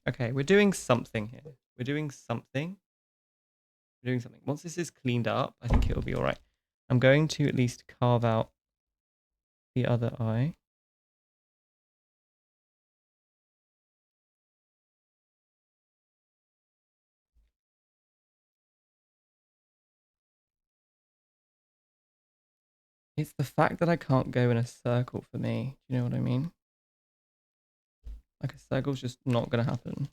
Okay, we're doing something here. We're doing something. We're doing something. Once this is cleaned up, I think it'll be alright. I'm going to at least carve out the other eye. It's the fact that I can't go in a circle for me. Do you know what I mean? Like a circle's just not gonna happen.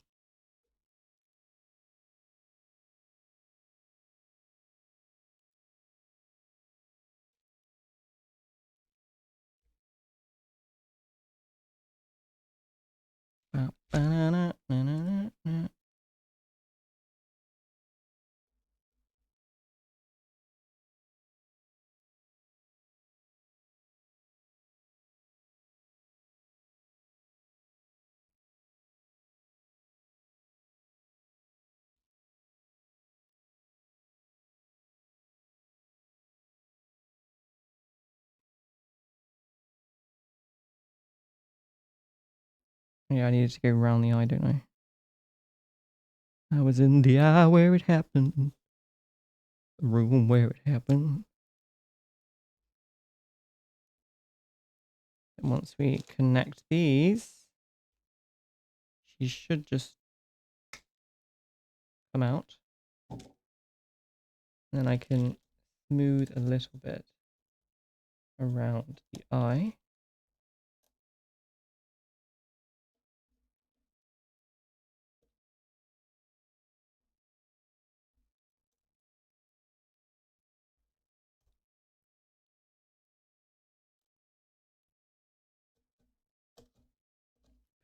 Yeah, I needed to go around the eye, don't I? I was in the eye where it happened. The room where it happened. And once we connect these, she should just come out. And then I can smooth a little bit around the eye.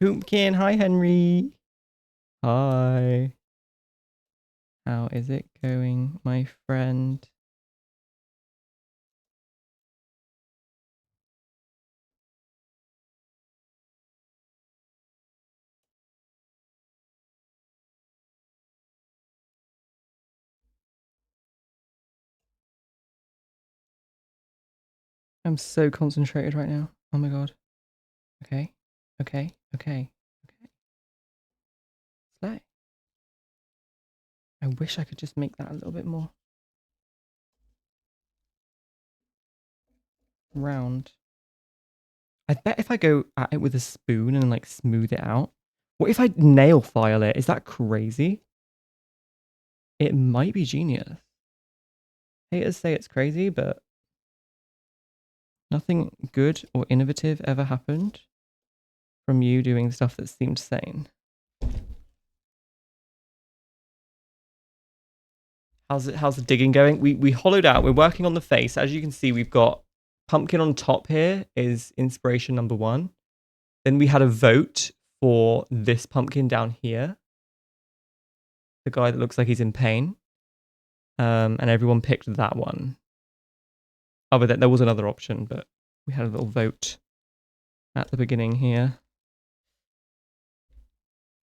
Pumpkin, hi Henry. Hi. How is it going, my friend? I'm so concentrated right now. Oh my god. Okay. Okay. Okay. Okay. Slay. I wish I could just make that a little bit more round. I bet if I go at it with a spoon and like smooth it out. What if I nail file it? Is that crazy? It might be genius. Haters say it's crazy, but nothing good or innovative ever happened from you doing stuff that seemed sane. How's the digging going? We hollowed out. We're working on the face. As you can see, we've got pumpkin on top here is inspiration number 1. Then we had a vote for this pumpkin down here. The guy that looks like he's in pain. And everyone picked that one. Other than there was another option, but we had a little vote at the beginning here.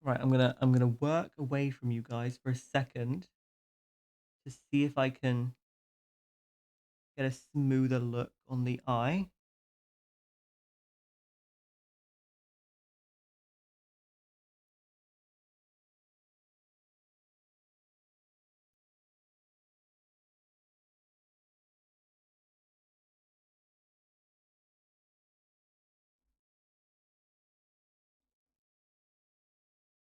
Right, I'm gonna work away from you guys for a second to see if I can get a smoother look on the eye.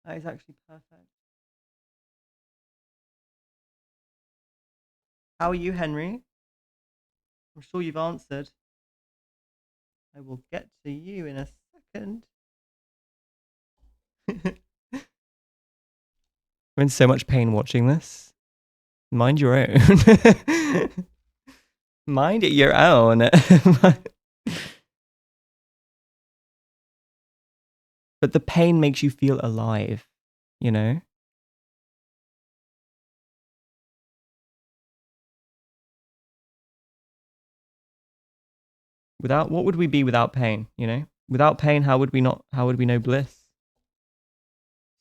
That is actually perfect. How are you, Henry? I'm sure you've answered. I will get to you in a second. I'm in so much pain watching this. Mind your own. Mind it your own. But the pain makes you feel alive, you know? Without what would we be without pain, you know? Without pain, how would we know bliss?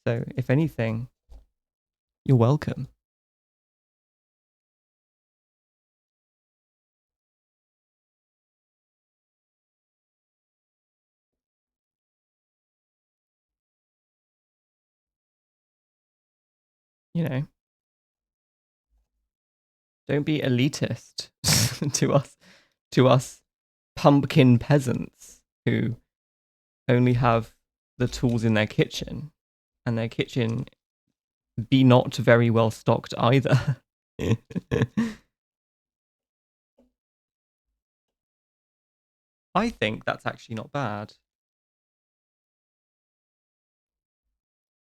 So, if anything, you're welcome. You know, don't be elitist to us pumpkin peasants who only have the tools in their kitchen and their kitchen be not very well stocked either. I think that's actually not bad.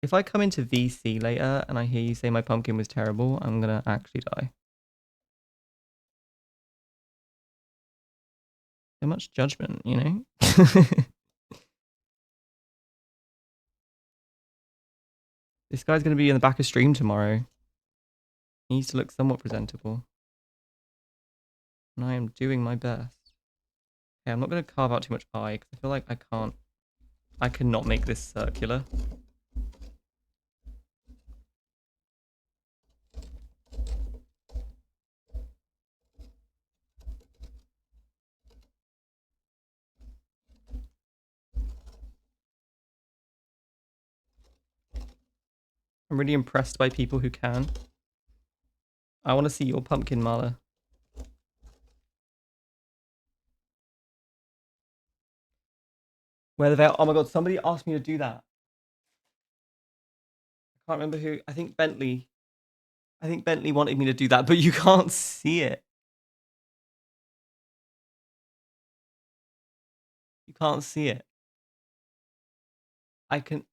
If I come into VC later and I hear you say my pumpkin was terrible, I'm gonna actually die. So much judgment, you know? This guy's gonna be in the back of stream tomorrow. He needs to look somewhat presentable. And I am doing my best. Okay, I'm not gonna carve out too much eye because I feel like I cannot make this circular. I'm really impressed by people who can. I want to see your pumpkin, Marla. Where the veil? Oh my god, somebody asked me to do that. I can't remember who. I think Bentley. I think Bentley wanted me to do that, but you can't see it. You can't see it. I can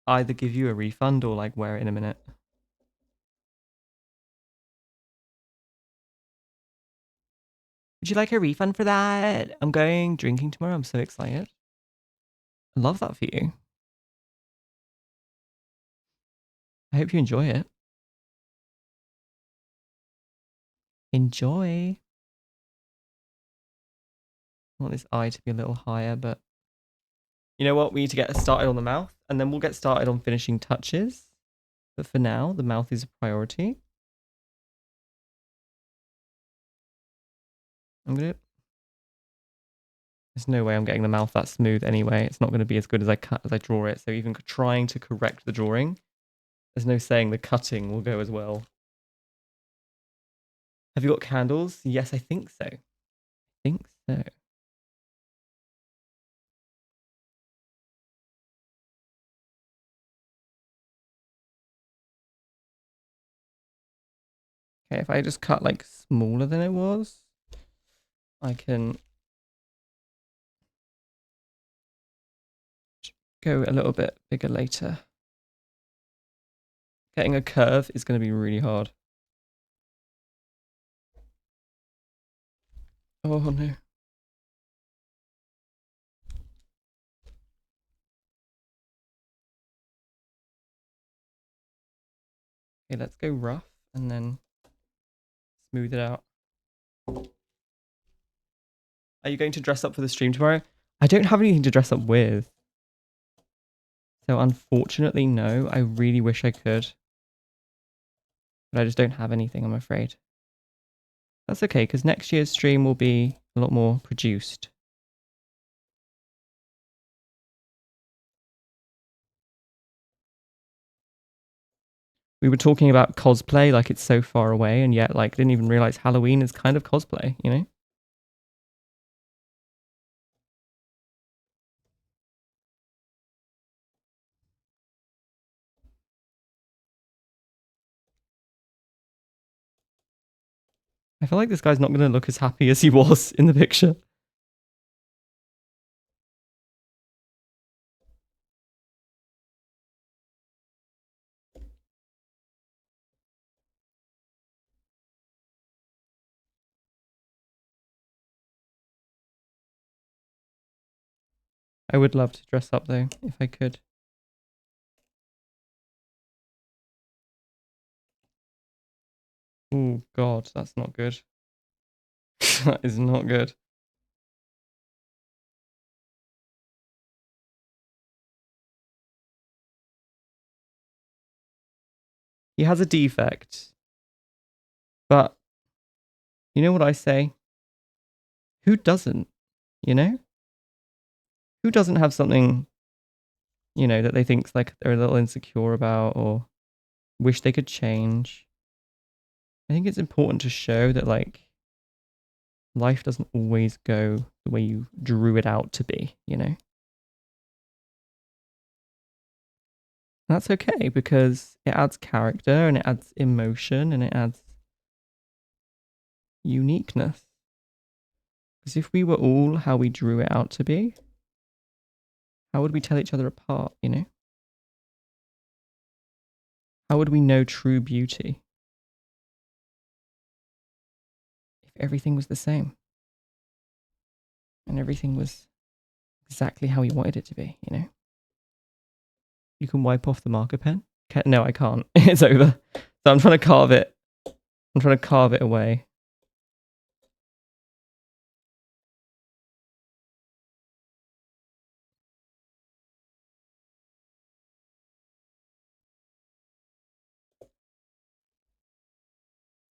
either give you a refund or like wear it in a minute. Would you like a refund for that? I'm going drinking tomorrow. I'm so excited. I love that for you. I hope you enjoy it. Enjoy. I want this eye to be a little higher, but you know what? We need to get started on the mouth, and then we'll get started on finishing touches. But for now, the mouth is a priority. There's no way I'm getting the mouth that smooth anyway. It's not going to be as good as I draw it. So even trying to correct the drawing, there's no saying the cutting will go as well. Have you got candles? Yes, I think so. I think so. Okay, if I just cut like smaller than it was, I can go a little bit bigger later. Getting a curve is going to be really hard. Oh no. Okay, let's go rough and then smooth it out. Are you going to dress up for the stream tomorrow? I don't have anything to dress up with. So unfortunately, no. I really wish I could. But I just don't have anything, I'm afraid. That's okay, because next year's stream will be a lot more produced. We were talking about cosplay like it's so far away, and yet like didn't even realize Halloween is kind of cosplay, you know? I feel like this guy's not going to look as happy as he was in the picture. I would love to dress up though, if I could. Oh God, that's not good. That is not good. He has a defect. But you know what I say? Who doesn't? You know? Who doesn't have something, you know, that they think's like they're a little insecure about or wish they could change? I think it's important to show that like life doesn't always go the way you drew it out to be, you know? And that's okay because it adds character and it adds emotion and it adds uniqueness. Because if we were all how we drew it out to be, how would we tell each other apart, you know? How would we know true beauty if everything was the same and everything was exactly how we wanted it to be, you know? You can wipe off the marker pen? No, I can't. It's over. So I'm trying to carve it. I'm trying to carve it away.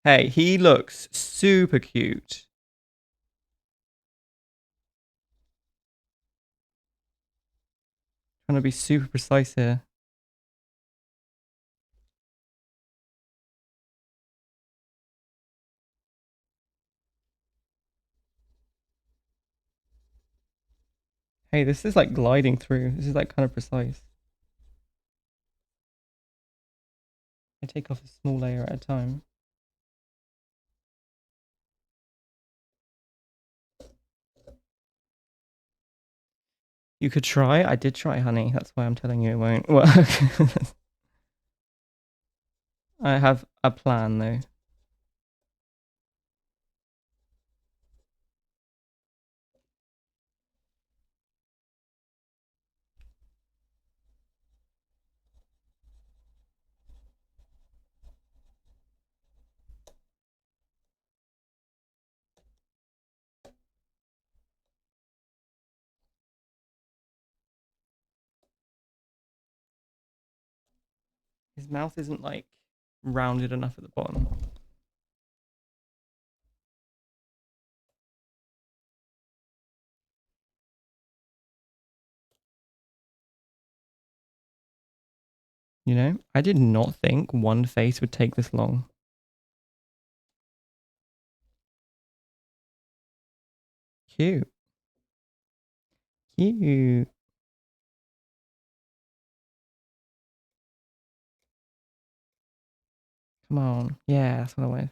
Hey, he looks super cute. Trying to be super precise here. Hey, this is like gliding through. This is like kind of precise. I take off a small layer at a time. You could try. I did try, honey. That's why I'm telling you it won't work. I have a plan though. His mouth isn't like rounded enough at the bottom. You know, I did not think one face would take this long. Cute. Cute. Come on. Yeah, that's what I wanted.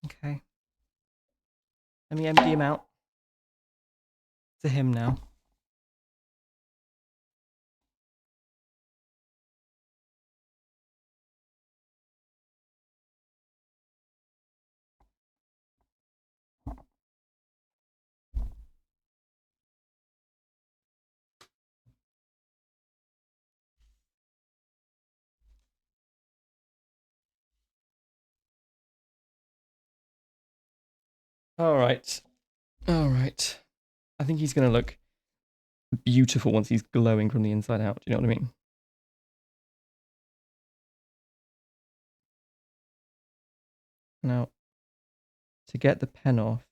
Okay. Let me empty him out. To him now. All right. All right. I think he's going to look beautiful once he's glowing from the inside out. Do you know what I mean? Now, to get the pen off,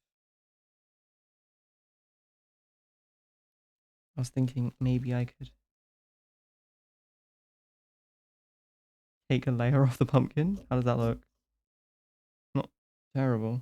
I was thinking maybe I could take a layer off the pumpkin. How does that look? Not terrible.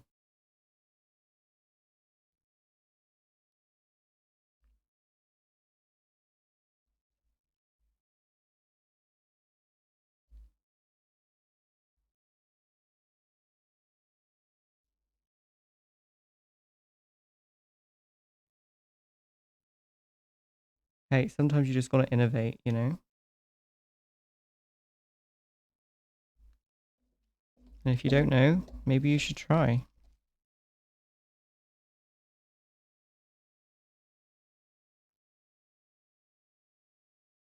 Hey, sometimes you just got to innovate, you know? And if you don't know, maybe you should try.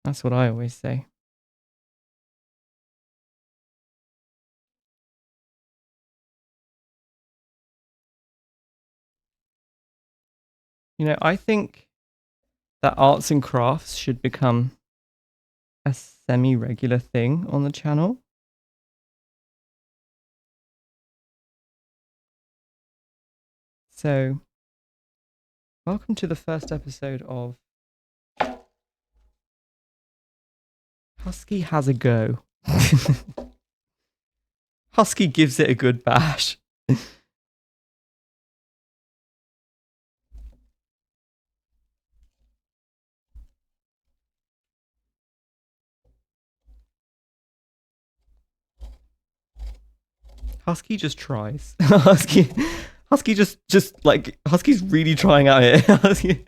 That's what I always say. You know, I think that arts and crafts should become a semi-regular thing on the channel. So, welcome to the first episode of Husky Has a Go. Husky gives it a good bash. Husky just tries. Husky just like Husky's really trying out here. Husky.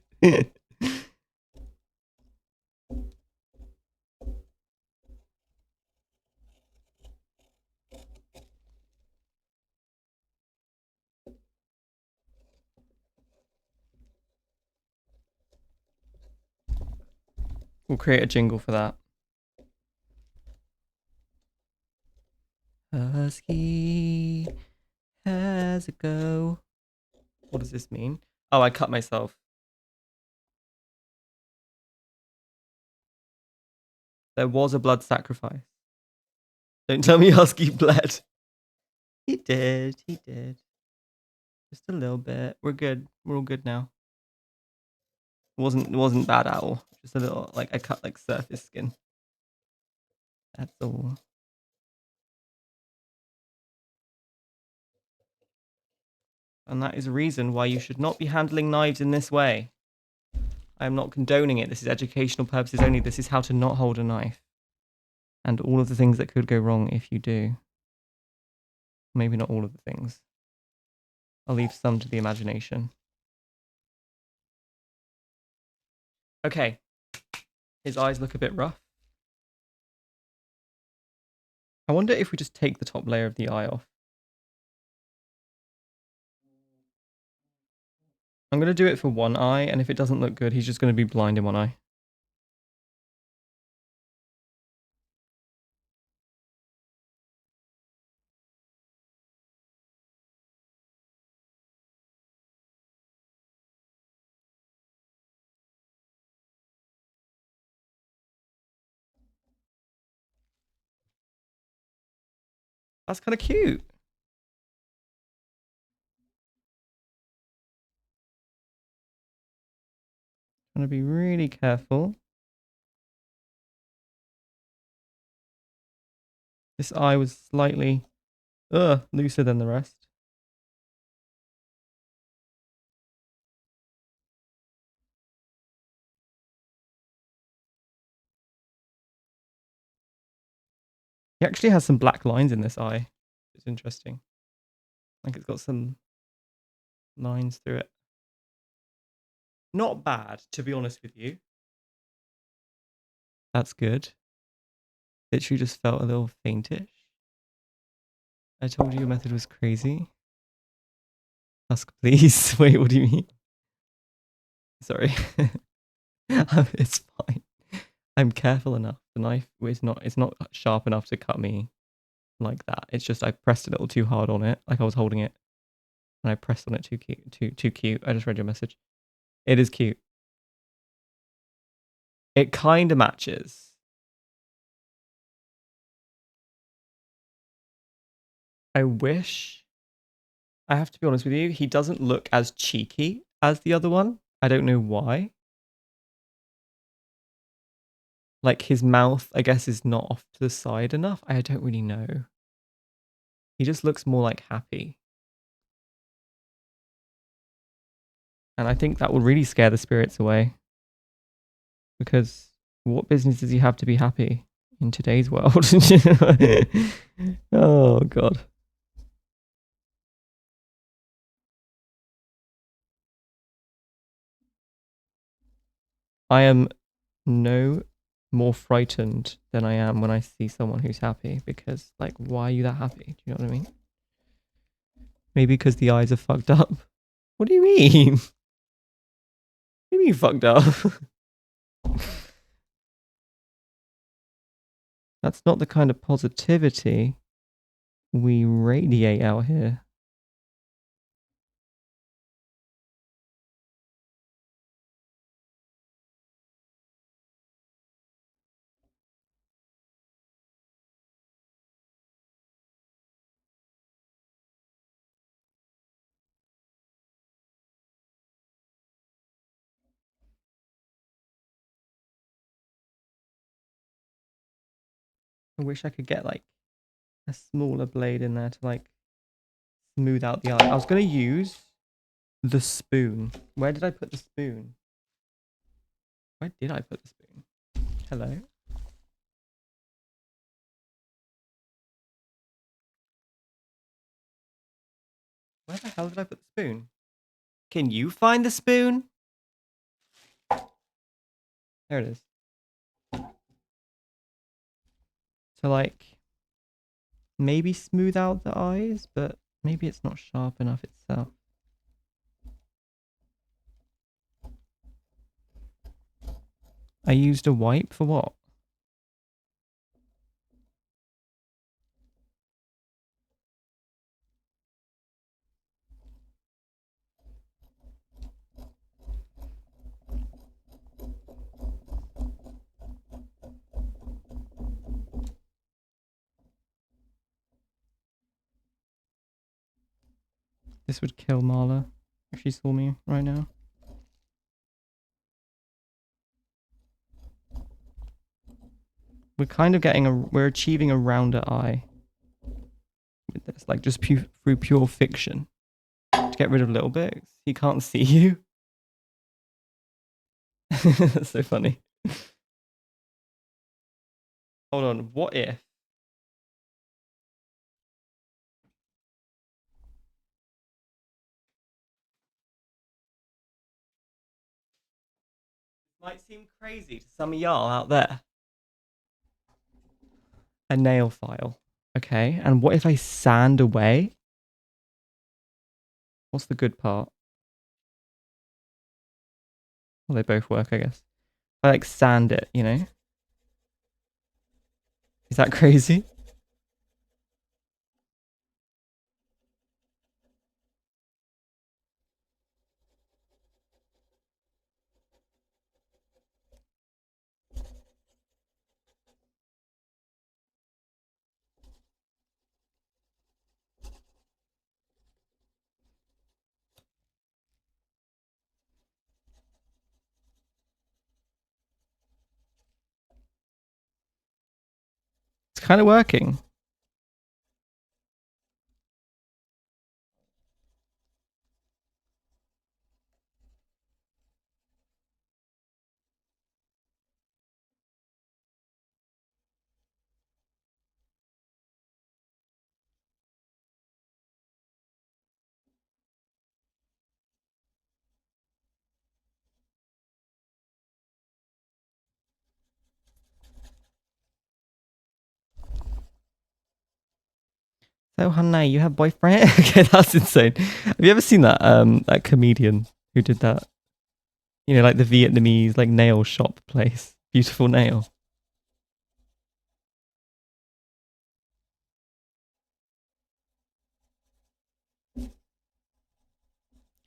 We'll create a jingle for that. Husky has a go. What does this mean? Oh, I cut myself. There was a blood sacrifice. Don't tell me Husky bled. He did. He did. Just a little bit. We're good. We're all good now. It wasn't bad at all. Just a little, like I cut like surface skin. That's all. And that is a reason why you should not be handling knives in this way. I am not condoning it. This is educational purposes only. This is how to not hold a knife. And all of the things that could go wrong if you do. Maybe not all of the things. I'll leave some to the imagination. Okay. His eyes look a bit rough. I wonder if we just take the top layer of the eye off. I'm going to do it for one eye, and if it doesn't look good, he's just going to be blind in one eye. That's kind of cute. Trying to be really careful. This eye was slightly looser than the rest. He actually has some black lines in this eye. It's interesting. Like it's got some lines through it. Not bad, to be honest with you. That's good. Literally just felt a little faintish. I told you your method was crazy. Husk, please. Wait, what do you mean? Sorry. It's fine. I'm careful enough. The knife is not, it's not sharp enough to cut me like that. It's just I pressed a little too hard on it, like I was holding it. And I pressed on it too cute, too cute. I just read your message. It is cute. It kind of matches. I wish, I have to be honest with you, he doesn't look as cheeky as the other one. I don't know why. Like his mouth, I guess, is not off to the side enough. I don't really know. He just looks more like happy. And I think that will really scare the spirits away. Because what business does he have to be happy in today's world? Oh, God. I am no more frightened than I am when I see someone who's happy. Because, like, why are you that happy? Do you know what I mean? Maybe because the eyes are fucked up. What do you mean? What do you mean fucked up? That's not the kind of positivity we radiate out here. I wish I could get like a smaller blade in there to like smooth out the eye. I was going to use the spoon. Where did I put the spoon? Where did I put the spoon? Hello? Where the hell did I put the spoon? Can you find the spoon? There it is. To like maybe smooth out the eyes, but maybe it's not sharp enough itself. I used a wipe for what? This would kill Marla if she saw me right now. We're kind of we're achieving a rounder eye with this, like just through pure fiction. To get rid of little bits. He can't see you. That's so funny. Hold on, what if? Might seem crazy to some of y'all out there. A nail file. Okay, and what if I sand away? What's the good part? Well, they both work, I guess. I like sand it, you know? Is that crazy? It's kind of working. So, Hannah, you have boyfriend? Okay, that's insane. Have you ever seen that comedian who did that? You know, like the Vietnamese like nail shop place. Beautiful nail.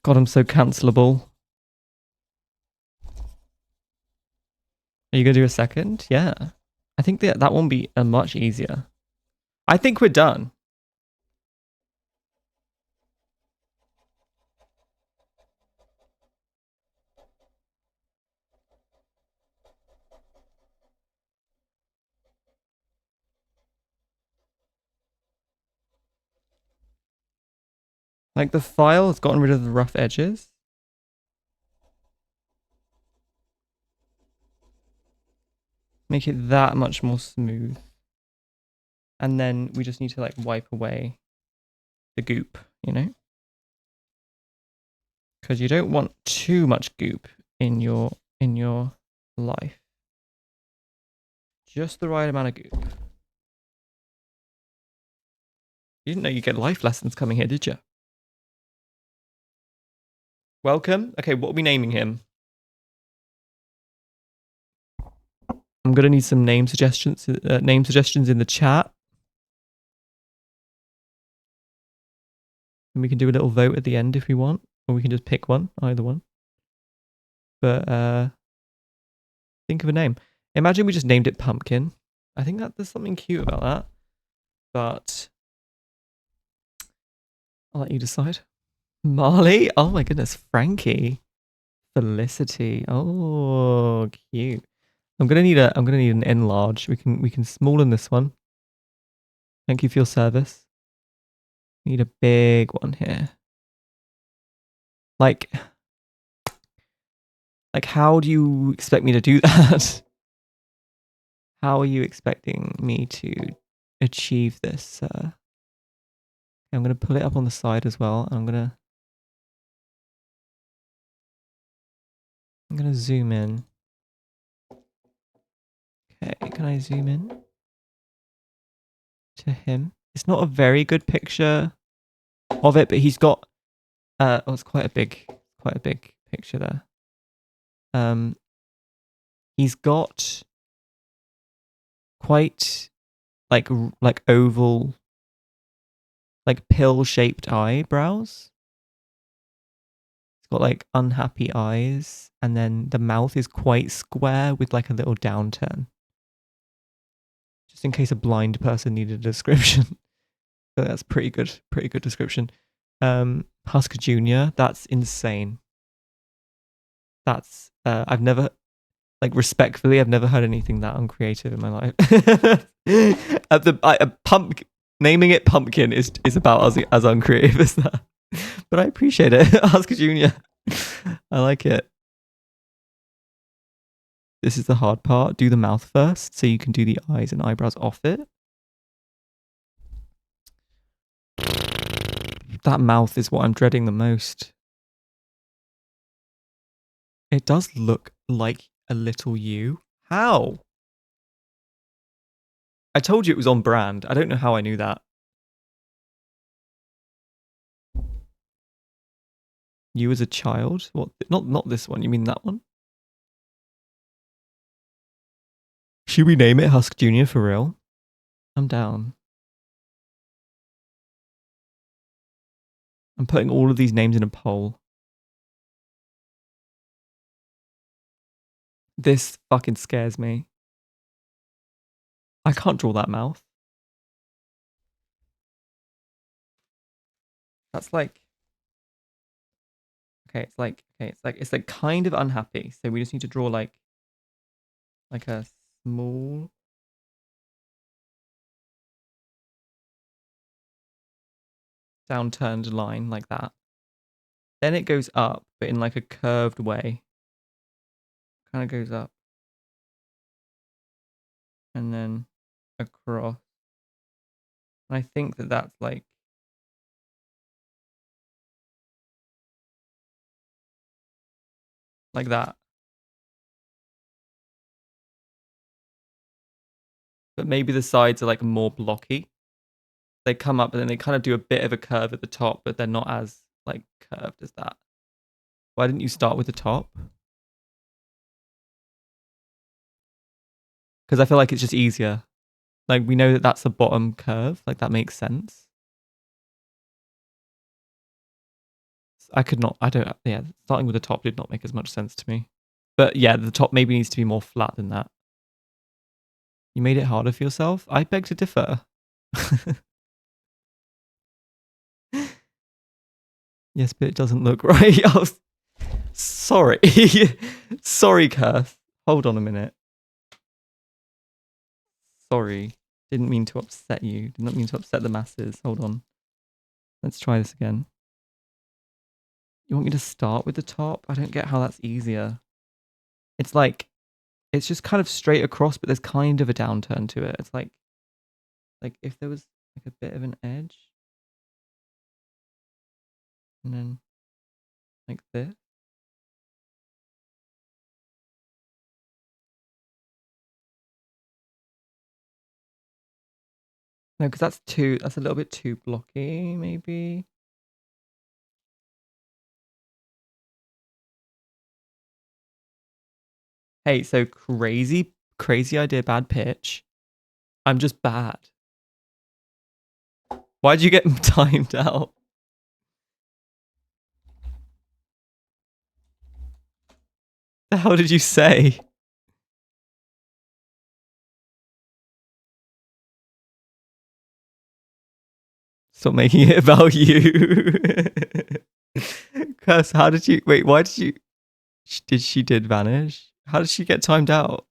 God, I'm so cancelable. Are you gonna do a second? Yeah. I think that won't be a much easier. I think we're done. Like the file has gotten rid of the rough edges. Make it that much more smooth. And then we just need to like wipe away the goop, you know? Because you don't want too much goop in your life. Just the right amount of goop. You didn't know you get life lessons coming here, did you? Welcome. Okay, what are we naming him? I'm gonna need some name suggestions. Name suggestions in the chat, and we can do a little vote at the end if we want, or we can just pick one, either one. But think of a name. Imagine we just named it Pumpkin. I think that there's something cute about that. But I'll let you decide. Marley? Oh my goodness, Frankie. Felicity. Oh, cute. I'm gonna need an enlarge. We can smallen this one. Thank you for your service. Need a big one here. Like how do you expect me to do that? How are you expecting me to achieve this? I'm gonna pull it up on the side as well. I'm gonna zoom in. Okay, can I zoom in to him? It's not a very good picture of it, but he's got oh, it's quite a big picture there. He's got quite like oval, like pill-shaped eyebrows. He's got like unhappy eyes, and then the mouth is quite square with like a little downturn. Just in case a blind person needed a description. But that's pretty good description. Husker Jr., that's insane. That's I've never respectfully, I've never heard anything that uncreative in my life. A pump naming it Pumpkin is about as uncreative as that. But I appreciate it. Oscar Jr. I like it. This is the hard part. Do the mouth first so you can do the eyes and eyebrows off it. That mouth is what I'm dreading the most. It does look like a little you. How? I told you it was on brand. I don't know how I knew that. You as a child? What? Not this one. You mean that one? Should we name it Husk Junior for real? I'm down. I'm putting all of these names in a poll. This fucking scares me. I can't draw that mouth. That's like, okay, it's like kind of unhappy. So we just need to draw like a small downturned line like that. Then it goes up, but in like a curved way. Kind of goes up. And then across. And I think that that's like that. But maybe the sides are like more blocky. They come up and then they kind of do a bit of a curve at the top, but they're not as like curved as that. Why didn't you start with the top? Because I feel like it's just easier. Like we know that that's the bottom curve. Like that makes sense. I don't, yeah, starting with the top did not make as much sense to me. But yeah, the top maybe needs to be more flat than that. You made it harder for yourself? I beg to differ. Yes, but it doesn't look right. Oh, sorry. Sorry, Curse. Hold on a minute. Sorry. Didn't mean to upset you. Did not mean to upset the masses. Hold on. Let's try this again. You want me to start with the top? I don't get how that's easier. It's like, it's just kind of straight across, but there's kind of a downturn to it. It's like if there was like a bit of an edge. And then like this. No, because that's a little bit too blocky, maybe. Hey, so crazy idea, bad pitch. I'm just bad. Why'd you get timed out? The hell did you say? Stop making it about you. Curse, how did you wait? Why did you she did vanish? How did she get timed out?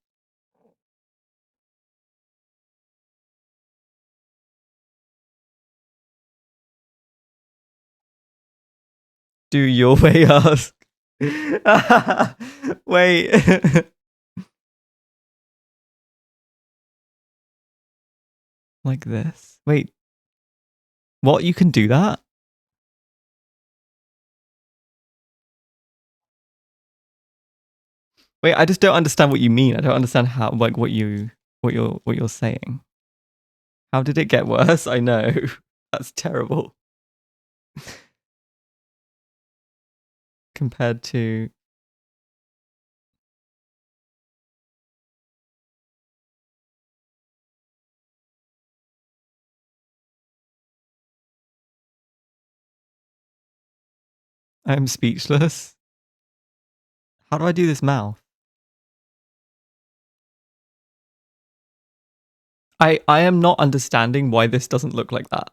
Do your way ask. Wait. Like this. Wait. What? You can do that? Wait, I just don't understand what you mean. I don't understand how like what you're saying. How did it get worse? I know. That's terrible. Compared to I'm speechless. How do I do this mouth? I am not understanding why this doesn't look like that.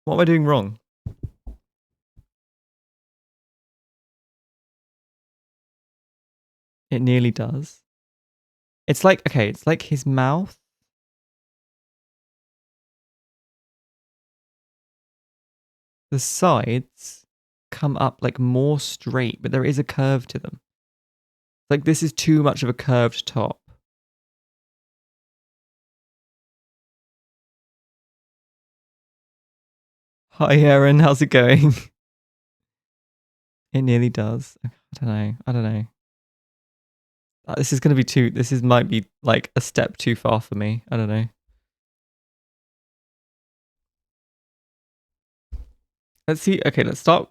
What am I doing wrong? It nearly does. It's like, okay, it's like his mouth. The sides come up like more straight, but there is a curve to them. Like this is too much of a curved top. Hi, Aaron. How's it going? It nearly does. I don't know. This is going to be too. Might be like a step too far for me. I don't know. Let's see. Okay, let's start.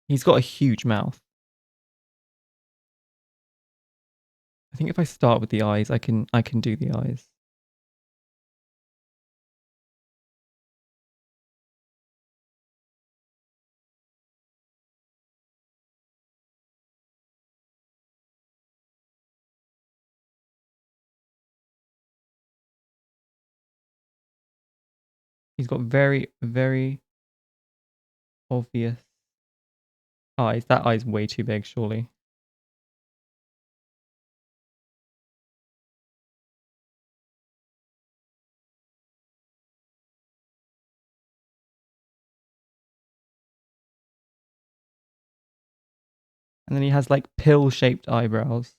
He's got a huge mouth. I think if I start with the eyes, I can do the eyes. He's got very, very obvious eyes. That eye's way too big, surely. And then he has like pill-shaped eyebrows.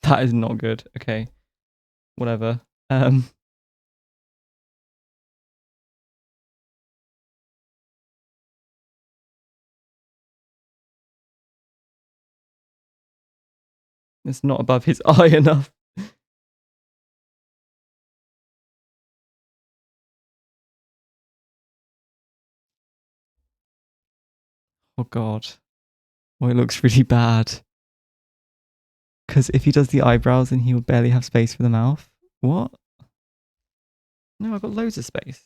That is not good. Okay. Whatever. It's not above his eye enough. Oh god. Oh, it looks really bad. Because if he does the eyebrows, then he will barely have space for the mouth. What? No, I've got loads of space.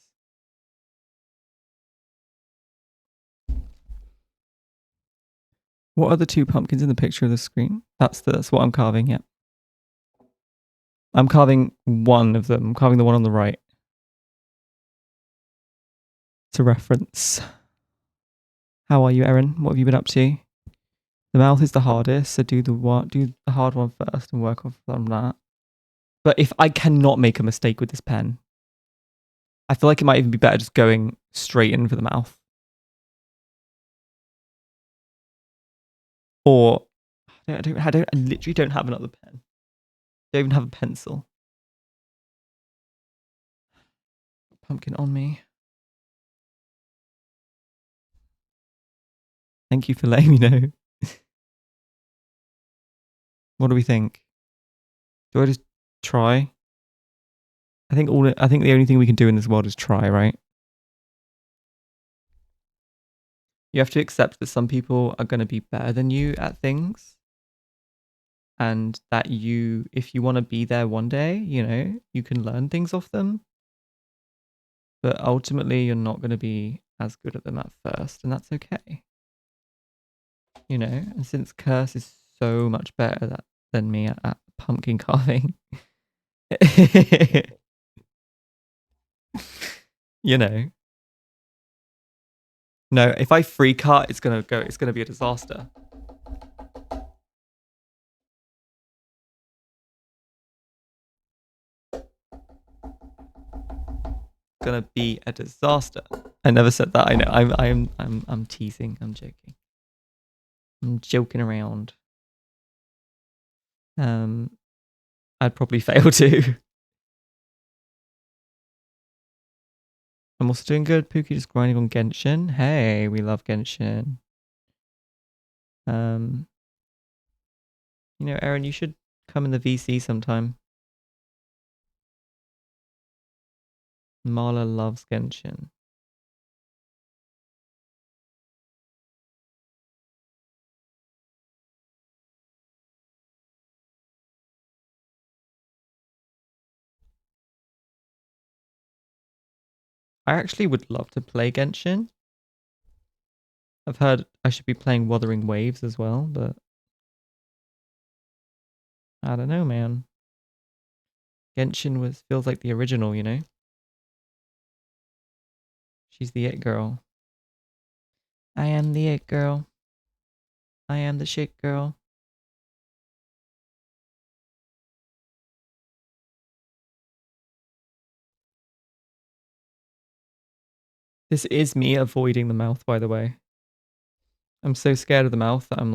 What are the two pumpkins in the picture of the screen? That's what I'm carving, yeah. I'm carving one of them. I'm carving the one on the right. To reference. How are you, Erin? What have you been up to? The mouth is the hardest, so do the hard one first and work off from that. But if I cannot make a mistake with this pen, I feel like it might even be better just going straight in for the mouth. Or I literally don't have another pen. I don't even have a pencil. Pumpkin on me. Thank you for letting me know. What do we think? Do I just try? I think the only thing we can do in this world is try, right? You have to accept that some people are going to be better than you at things. And that if you want to be there one day, you can learn things off them. But ultimately, you're not going to be as good at them at first, and that's okay. And since Curse is so much better than me at pumpkin carving, No, if I free cut, it's gonna be a disaster. Gonna be a disaster. I never said that. I know. I'm teasing. I'm joking. I'm joking around. I'd probably fail too. I'm also doing good. Pookie just grinding on Genshin. Hey, we love Genshin. Erin, you should come in the VC sometime. Marla loves Genshin. I actually would love to play Genshin. I've heard I should be playing Wuthering Waves as well, but I don't know, man. Genshin feels like the original, She's the it girl. I am the it girl. I am the shit girl. This is me avoiding the mouth, by the way. I'm so scared of the mouth that I'm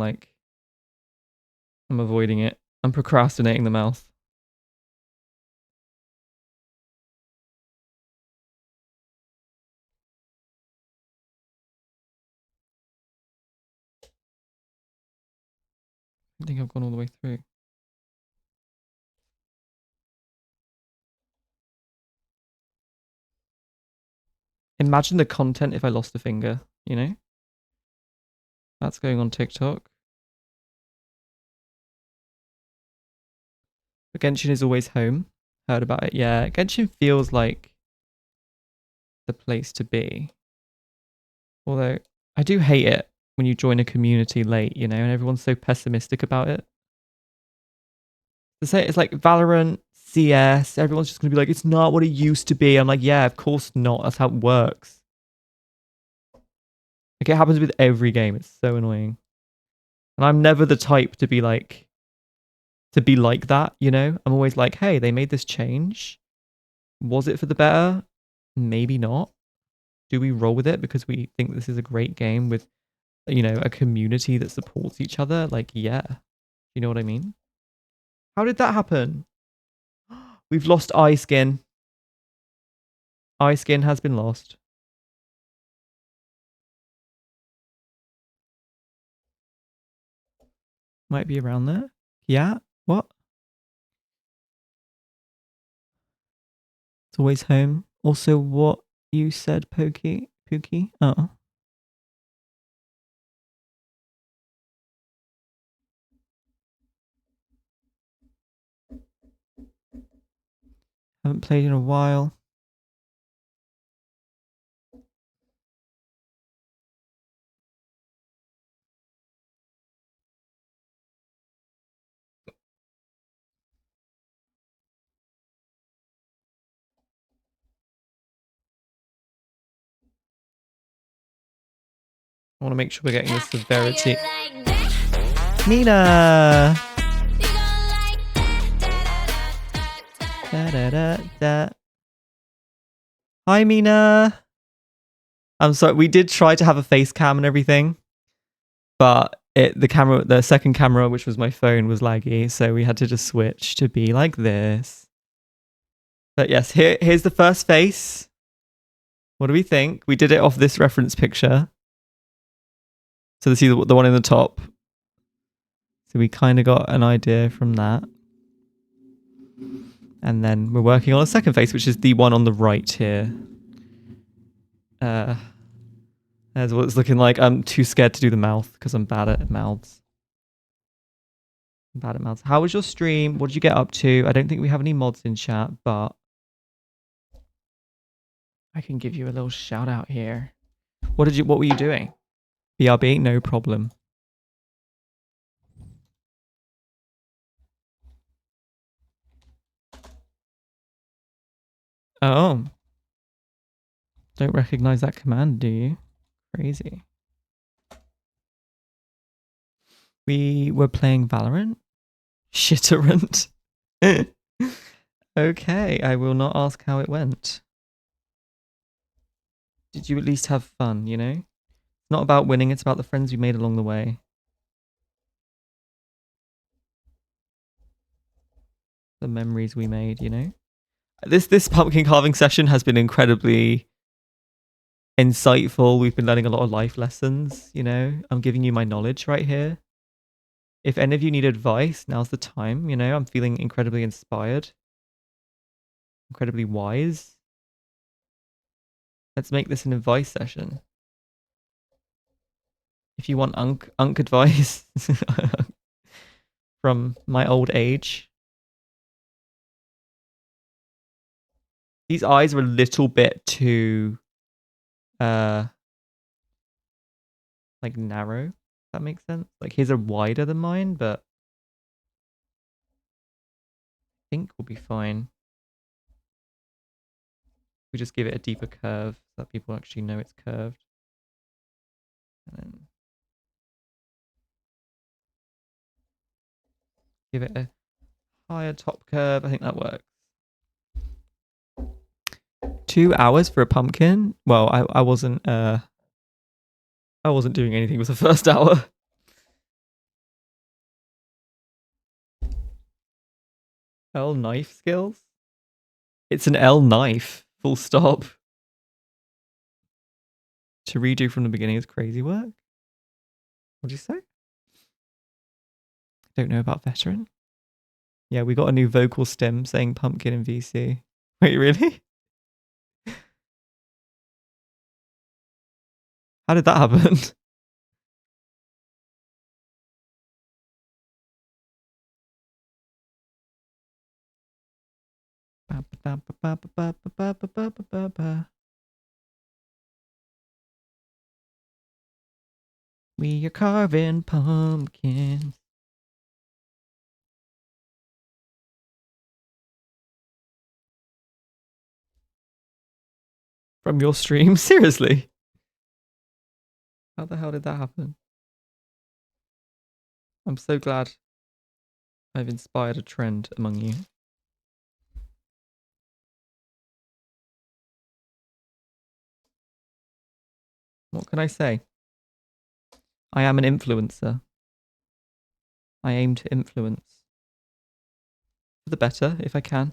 avoiding it. I'm procrastinating the mouth. I think I've gone all the way through. Imagine the content if I lost a finger, you know? That's going on TikTok. But Genshin is always home. Heard about it. Yeah, Genshin feels like the place to be. Although I do hate it when you join a community late, you know, and everyone's so pessimistic about it. To say it's like Valorant, CS, everyone's just gonna be like, it's not what it used to be. I'm like, yeah, of course not. That's how it works. Like it happens with every game. It's so annoying. And I'm never the type to be like that, you know? I'm always like, hey, they made this change. Was it for the better? Maybe not. Do we roll with it because we think this is a great game with, you know, a community that supports each other? Like, yeah. You know what I mean? How did that happen? We've lost eye skin. Eye skin has been lost. Might be around there. Yeah. What? It's always home. Also, what you said, Pookie? Oh. Haven't played in a while. I want to make sure we're getting the severity. Mina! Da, da, da, da. Hi, Mina! I'm sorry, we did try to have a face cam and everything, but the second camera, which was my phone, was laggy, so we had to just switch to be like this. But yes, here's the first face. What do we think? We did it off this reference picture. So this is the one in the top. So we kind of got an idea from that. And then we're working on a second face, which is the one on the right here. That's what it's looking like. I'm too scared to do the mouth because I'm bad at mouths. How was your stream? What did you get up to? I don't think we have any mods in chat, but I can give you a little shout out here. What were you doing? BRB, no problem. Oh. Don't recognize that command, do you? Crazy. We were playing Valorant? Shitterant. Okay, I will not ask how it went. Did you at least have fun, you know? It's not about winning, it's about the friends you made along the way. The memories we made, you know? This pumpkin carving session has been incredibly insightful. We've been learning a lot of life lessons, you know? I'm giving you my knowledge right here. If any of you need advice, now's the time, you know? I'm feeling incredibly inspired. Incredibly wise. Let's make this an advice session. If you want unk advice from my old age. These eyes are a little bit too like narrow, if that makes sense. Like his are wider than mine, but I think we'll be fine. We just give it a deeper curve so that people actually know it's curved. And then give it a higher top curve. I think that works. 2 hours for a pumpkin? Well, I wasn't doing anything with the first hour. L knife skills? It's an L knife, full stop. To redo from the beginning is crazy work. What'd you say? Don't know about veteran. Yeah, we got a new vocal stem saying pumpkin in VC. Wait, really? How did that happen? We are carving pumpkins. From your stream? Seriously? How the hell did that happen? I'm so glad I've inspired a trend among you. What can I say? I am an influencer. I aim to influence. For the better, if I can.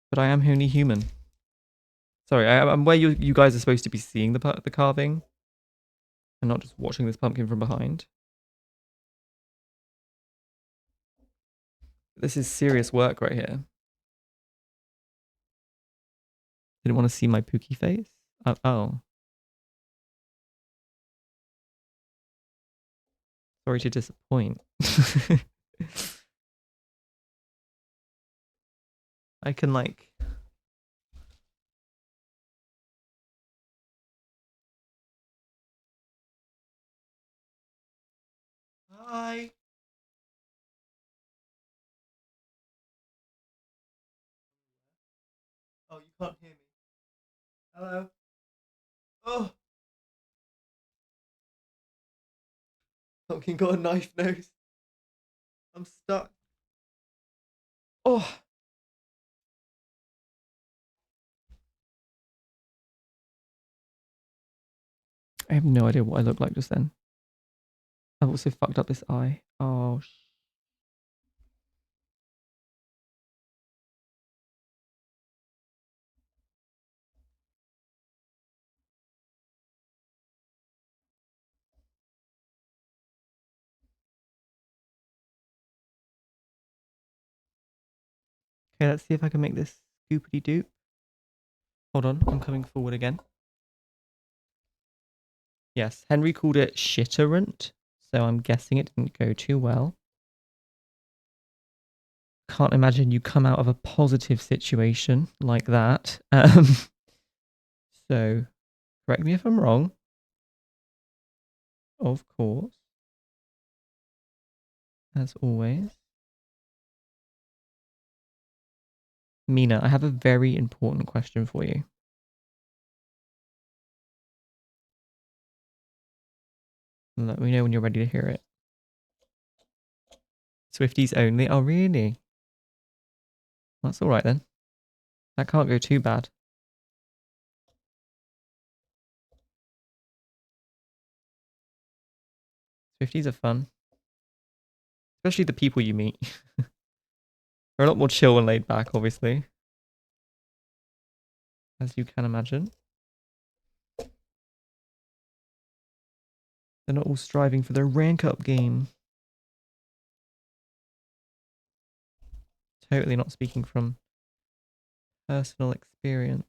But I am only human. Sorry, I'm where you guys are supposed to be seeing the carving. And not just watching this pumpkin from behind. This is serious work right here. Didn't want to see my pookie face? Oh. Sorry to disappoint. I can like... Hi. Oh, you can't hear me. Hello. Oh. Pumpkin got a knife nose. I'm stuck. Oh. I have no idea what I look like just then. I've also fucked up this eye. Oh, okay, let's see if I can make this scoopity doop. Hold on, I'm coming forward again. Yes, Henry called it shitterant, so I'm guessing it didn't go too well. Can't imagine you come out of a positive situation like that. So, correct me if I'm wrong. Of course. As always. Mina, I have a very important question for you. Let me know when you're ready to hear it. Swifties only? Oh, really? That's alright then. That can't go too bad. Swifties are fun. Especially the people you meet. They're a lot more chill and laid back, obviously. As you can imagine. They're not all striving for their rank up game. Totally not speaking from personal experience.